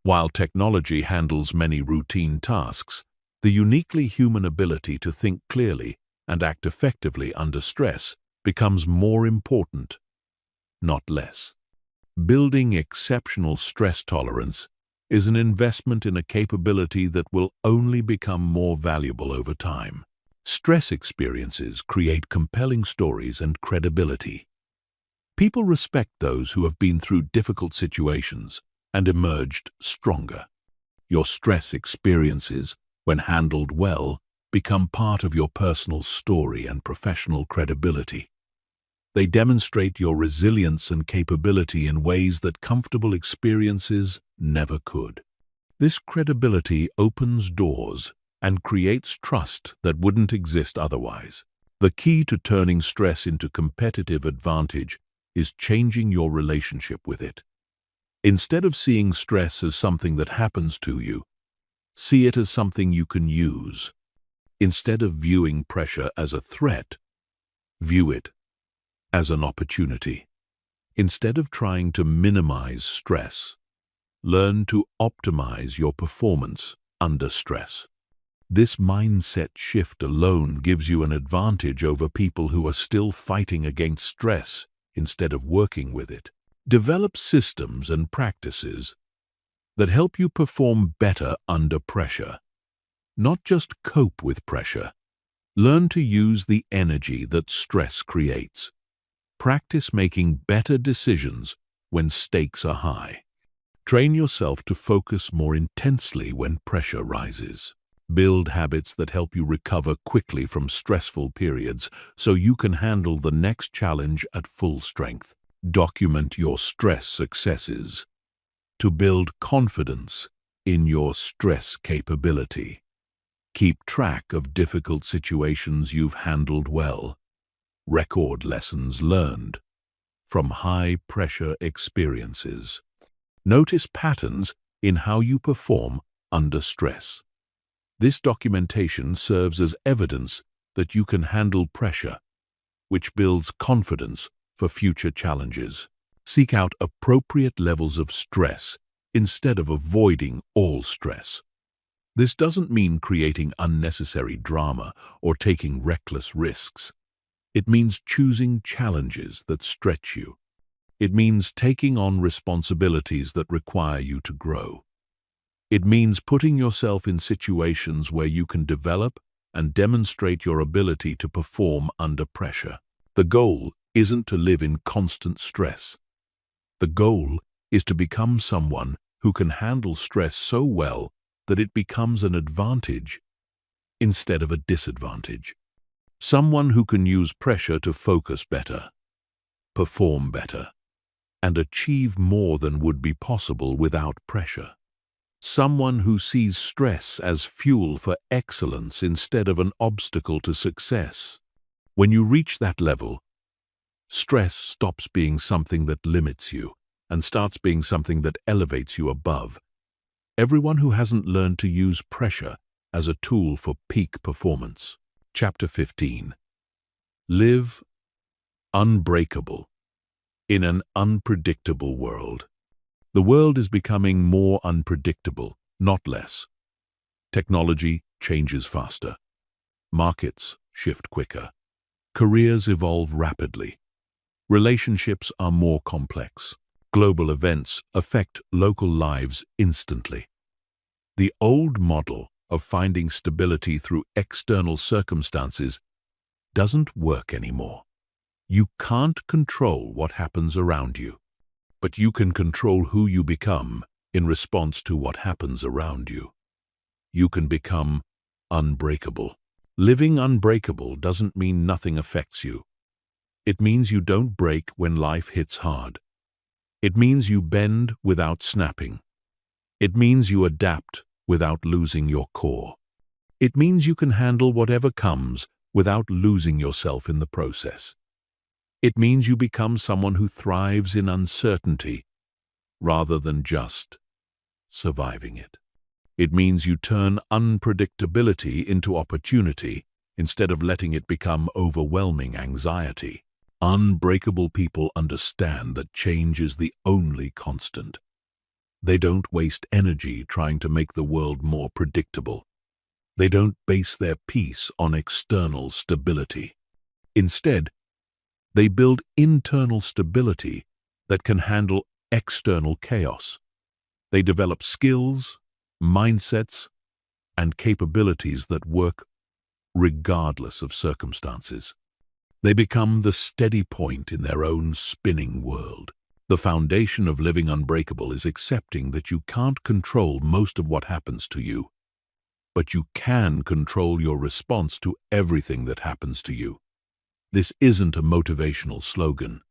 While technology handles many routine tasks, the uniquely human ability to think clearly and act effectively under stress becomes more important, not less. Building exceptional stress tolerance is an investment in a capability that will only become more valuable over time. Stress experiences create compelling stories and credibility. People respect those who have been through difficult situations and emerged stronger. Your stress experiences, when handled well, become part of your personal story and professional credibility. They demonstrate your resilience and capability in ways that comfortable experiences never could. This credibility opens doors and creates trust that wouldn't exist otherwise. The key to turning stress into competitive advantage is changing your relationship with it. Instead of seeing stress as something that happens to you, see it as something you can use. Instead of viewing pressure as a threat, view it as an opportunity. Instead of trying to minimize stress, learn to optimize your performance under stress. This mindset shift alone gives you an advantage over people who are still fighting against stress instead of working with it. Develop systems and practices that help you perform better under pressure. Not just cope with pressure. Learn to use the energy that stress creates. Practice making better decisions when stakes are high. Train yourself to focus more intensely when pressure rises. Build habits that help you recover quickly from stressful periods so you can handle the next challenge at full strength. Document your stress successes to build confidence in your stress capability. Keep track of difficult situations you've handled well. Record lessons learned from high-pressure experiences. Notice patterns in how you perform under stress. This documentation serves as evidence that you can handle pressure, which builds confidence for future challenges. Seek out appropriate levels of stress instead of avoiding all stress. This doesn't mean creating unnecessary drama or taking reckless risks. It means choosing challenges that stretch you. It means taking on responsibilities that require you to grow. It means putting yourself in situations where you can develop and demonstrate your ability to perform under pressure. The goal isn't to live in constant stress. The goal is to become someone who can handle stress so well that it becomes an advantage instead of a disadvantage. Someone who can use pressure to focus better, perform better, and achieve more than would be possible without pressure. Someone who sees stress as fuel for excellence instead of an obstacle to success. When you reach that level, stress stops being something that limits you and starts being something that elevates you above. Everyone who hasn't learned to use pressure as a tool for peak performance. Chapter 15. Live unbreakable in an unpredictable world. The world is becoming more unpredictable, not less. Technology changes faster. Markets shift quicker. Careers evolve rapidly. Relationships are more complex. Global events affect local lives instantly. The old model of finding stability through external circumstances doesn't work anymore. You can't control what happens around you, but you can control who you become in response to what happens around you. You can become unbreakable. Living unbreakable doesn't mean nothing affects you. It means you don't break when life hits hard. It means you bend without snapping. It means you adapt without losing your core. It means you can handle whatever comes without losing yourself in the process. It means you become someone who thrives in uncertainty rather than just surviving it. It means you turn unpredictability into opportunity instead of letting it become overwhelming anxiety. Unbreakable people understand that change is the only constant. They don't waste energy trying to make the world more predictable. They don't base their peace on external stability. Instead, they build internal stability that can handle external chaos. They develop skills, mindsets, and capabilities that work regardless of circumstances. They become the steady point in their own spinning world. The foundation of living unbreakable is accepting that you can't control most of what happens to you, but you can control your response to everything that happens to you. This isn't a motivational slogan.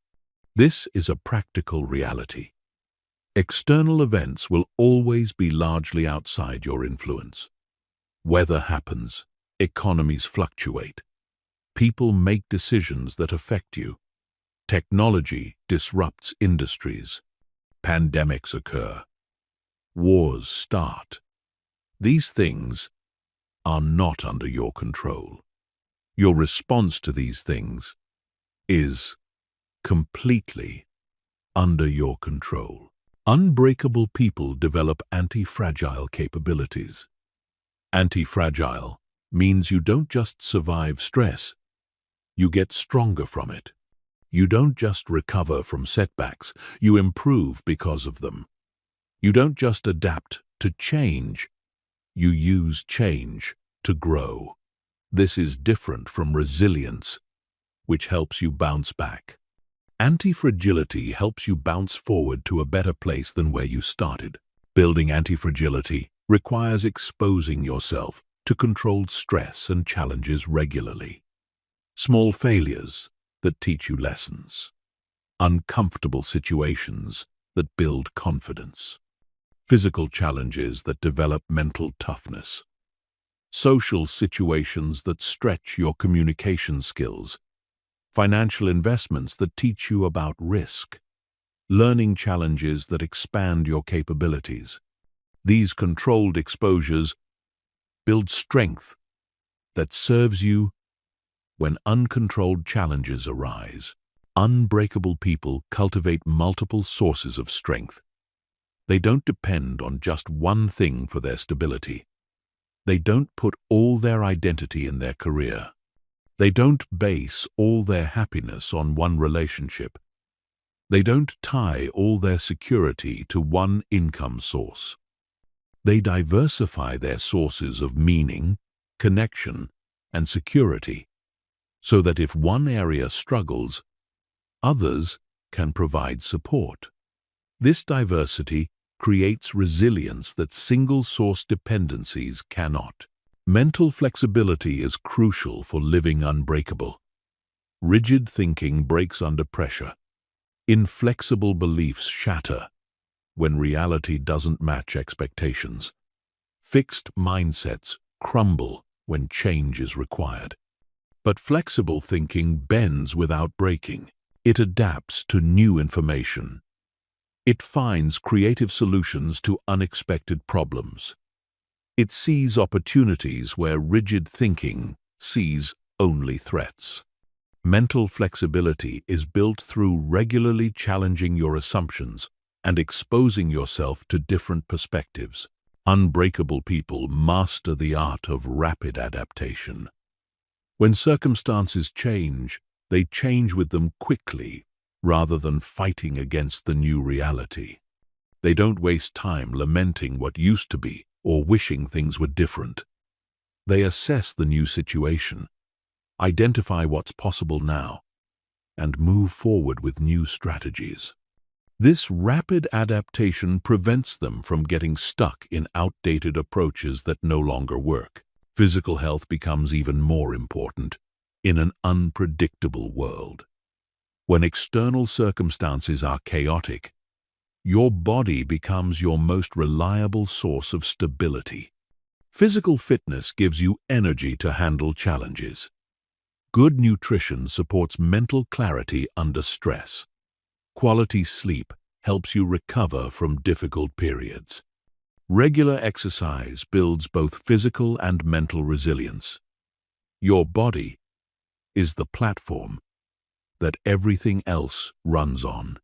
This is a practical reality. External events will always be largely outside your influence. Weather happens, economies fluctuate. People make decisions that affect you. Technology disrupts industries. Pandemics occur. Wars start. These things are not under your control. Your response to these things is completely under your control. Unbreakable people develop anti-fragile capabilities. Anti-fragile means you don't just survive stress, you get stronger from it. You don't just recover from setbacks, you improve because of them. You don't just adapt to change, you use change to grow. This is different from resilience, which helps you bounce back. Anti-fragility helps you bounce forward to a better place than where you started. Building anti-fragility requires exposing yourself to controlled stress and challenges regularly. Small failures that teach you lessons. Uncomfortable situations that build confidence. Physical challenges that develop mental toughness. Social situations that stretch your communication skills. Financial investments that teach you about risk. Learning challenges that expand your capabilities. These controlled exposures build strength that serves you when uncontrolled challenges arise. Unbreakable people cultivate multiple sources of strength. They don't depend on just one thing for their stability. They don't put all their identity in their career. They don't base all their happiness on one relationship. They don't tie all their security to one income source. They diversify their sources of meaning, connection, and security, so that if one area struggles, others can provide support. This diversity creates resilience that single-source dependencies cannot. Mental flexibility is crucial for living unbreakable. Rigid thinking breaks under pressure. Inflexible beliefs shatter when reality doesn't match expectations. Fixed mindsets crumble when change is required. But flexible thinking bends without breaking. It adapts to new information. It finds creative solutions to unexpected problems. It sees opportunities where rigid thinking sees only threats. Mental flexibility is built through regularly challenging your assumptions and exposing yourself to different perspectives. Unbreakable people master the art of rapid adaptation. When circumstances change, they change with them quickly rather than fighting against the new reality. They don't waste time lamenting what used to be or wishing things were different. They assess the new situation, identify what's possible now, and move forward with new strategies. This rapid adaptation prevents them from getting stuck in outdated approaches that no longer work. Physical health becomes even more important in an unpredictable world. When external circumstances are chaotic, your body becomes your most reliable source of stability. Physical fitness gives you energy to handle challenges. Good nutrition supports mental clarity under stress. Quality sleep helps you recover from difficult periods. Regular exercise builds both physical and mental resilience. Your body is the platform that everything else runs on.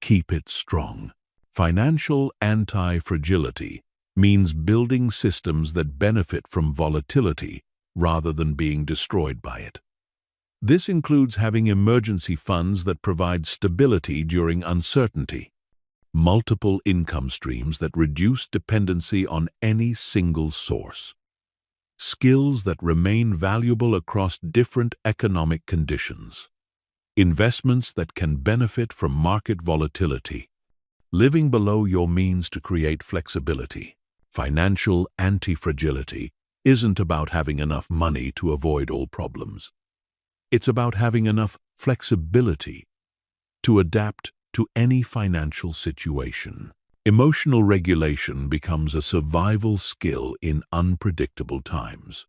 Keep it strong. Financial anti-fragility means building systems that benefit from volatility rather than being destroyed by it. This includes having emergency funds that provide stability during uncertainty, multiple income streams that reduce dependency on any single source, skills that remain valuable across different economic conditions, investments that can benefit from market volatility, living below your means to create flexibility. Financial anti-fragility isn't about having enough money to avoid all problems. It's about having enough flexibility to adapt to any financial situation. Emotional regulation becomes a survival skill in unpredictable times.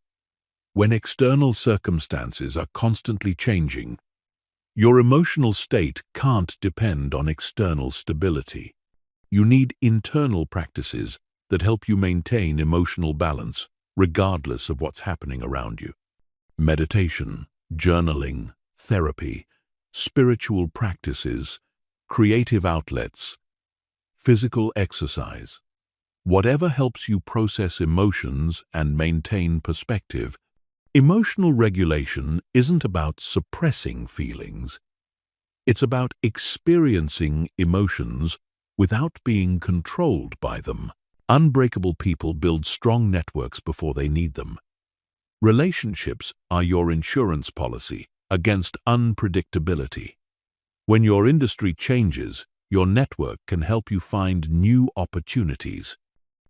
When external circumstances are constantly changing, your emotional state can't depend on external stability. You need internal practices that help you maintain emotional balance, regardless of what's happening around you. Meditation, journaling, therapy, spiritual practices, creative outlets, physical exercise. Whatever helps you process emotions and maintain perspective. Emotional regulation isn't about suppressing feelings. It's about experiencing emotions without being controlled by them. Unbreakable people build strong networks before they need them. Relationships are your insurance policy against unpredictability. When your industry changes, your network can help you find new opportunities.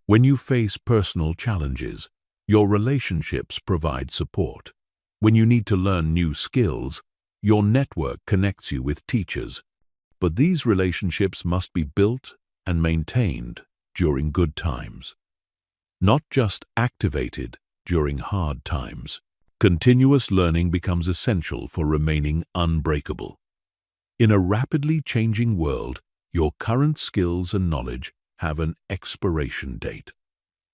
When you face personal challenges, your relationships provide support. When you need to learn new skills, your network connects you with teachers. But these relationships must be built and maintained during good times, not just activated during hard times. Continuous learning becomes essential for remaining unbreakable. In a rapidly changing world, your current skills and knowledge have an expiration date.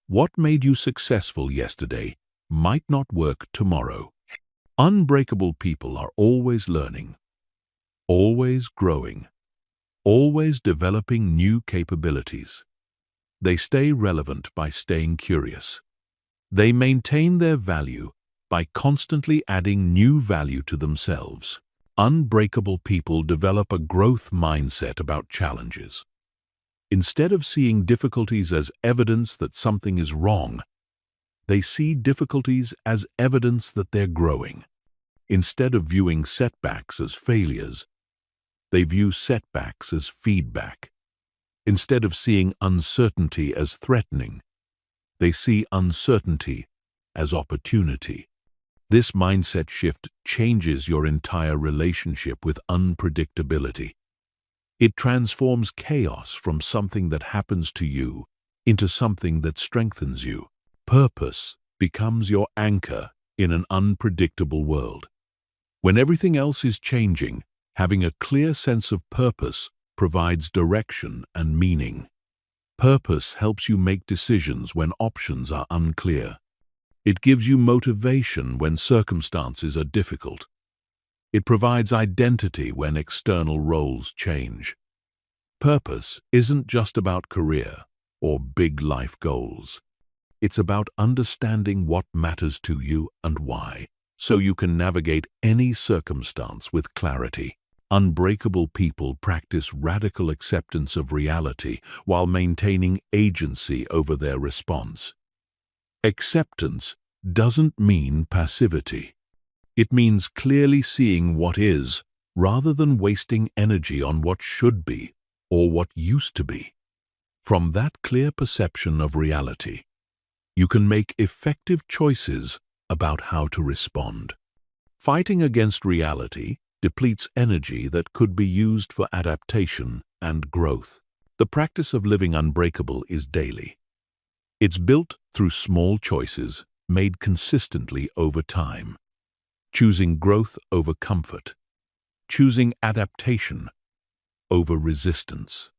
What made you successful yesterday might not work tomorrow. Unbreakable people are always learning, always growing, always developing new capabilities. They stay relevant by staying curious. They maintain their value by constantly adding new value to themselves. Unbreakable people develop a growth mindset about challenges. Instead of seeing difficulties as evidence that something is wrong, they see difficulties as evidence that they're growing. Instead of viewing setbacks as failures, they view setbacks as feedback. Instead of seeing uncertainty as threatening, they see uncertainty as opportunity. This mindset shift changes your entire relationship with unpredictability. It transforms chaos from something that happens to you into something that strengthens you. Purpose becomes your anchor in an unpredictable world. When everything else is changing, having a clear sense of purpose provides direction and meaning. Purpose helps you make decisions when options are unclear. It gives you motivation when circumstances are difficult. It provides identity when external roles change. Purpose isn't just about career or big life goals. It's about understanding what matters to you and why, so you can navigate any circumstance with clarity. Unbreakable people practice radical acceptance of reality while maintaining agency over their response. Acceptance doesn't mean passivity. It means clearly seeing what is, rather than wasting energy on what should be or what used to be. From that clear perception of reality, you can make effective choices about how to respond. Fighting against reality depletes energy that could be used for adaptation and growth. The practice of living unbreakable is daily. It's built through small choices made consistently over time. Choosing growth over comfort. Choosing adaptation over resistance.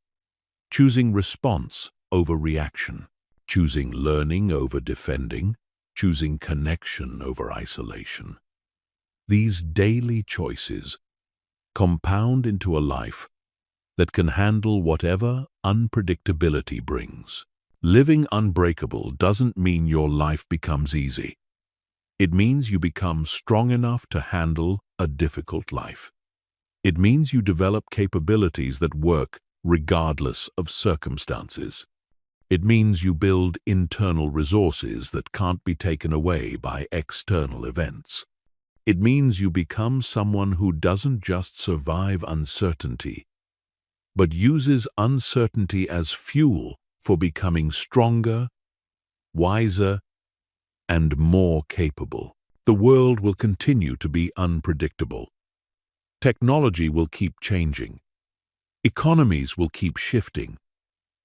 Choosing response over reaction. Choosing learning over defending. Choosing connection over isolation. These daily choices compound into a life that can handle whatever unpredictability brings. Living unbreakable doesn't mean your life becomes easy. It means you become strong enough to handle a difficult life. It means you develop capabilities that work regardless of circumstances. It means you build internal resources that can't be taken away by external events. It means you become someone who doesn't just survive uncertainty, but uses uncertainty as fuel for becoming stronger, wiser, and more capable. The world will continue to be unpredictable. Technology will keep changing. Economies will keep shifting.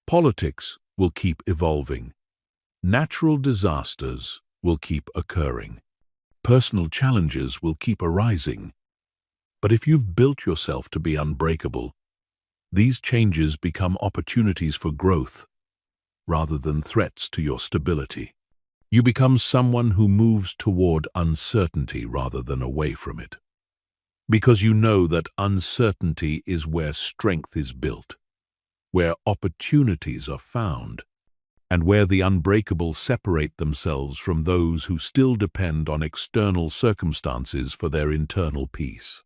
Politics will keep evolving. Natural disasters will keep occurring. Personal challenges will keep arising. But if you've built yourself to be unbreakable, these changes become opportunities for growth rather than threats to your stability. You become someone who moves toward uncertainty rather than away from it. Because you know that uncertainty is where strength is built, where opportunities are found, and where the unbreakable separate themselves from those who still depend on external circumstances for their internal peace.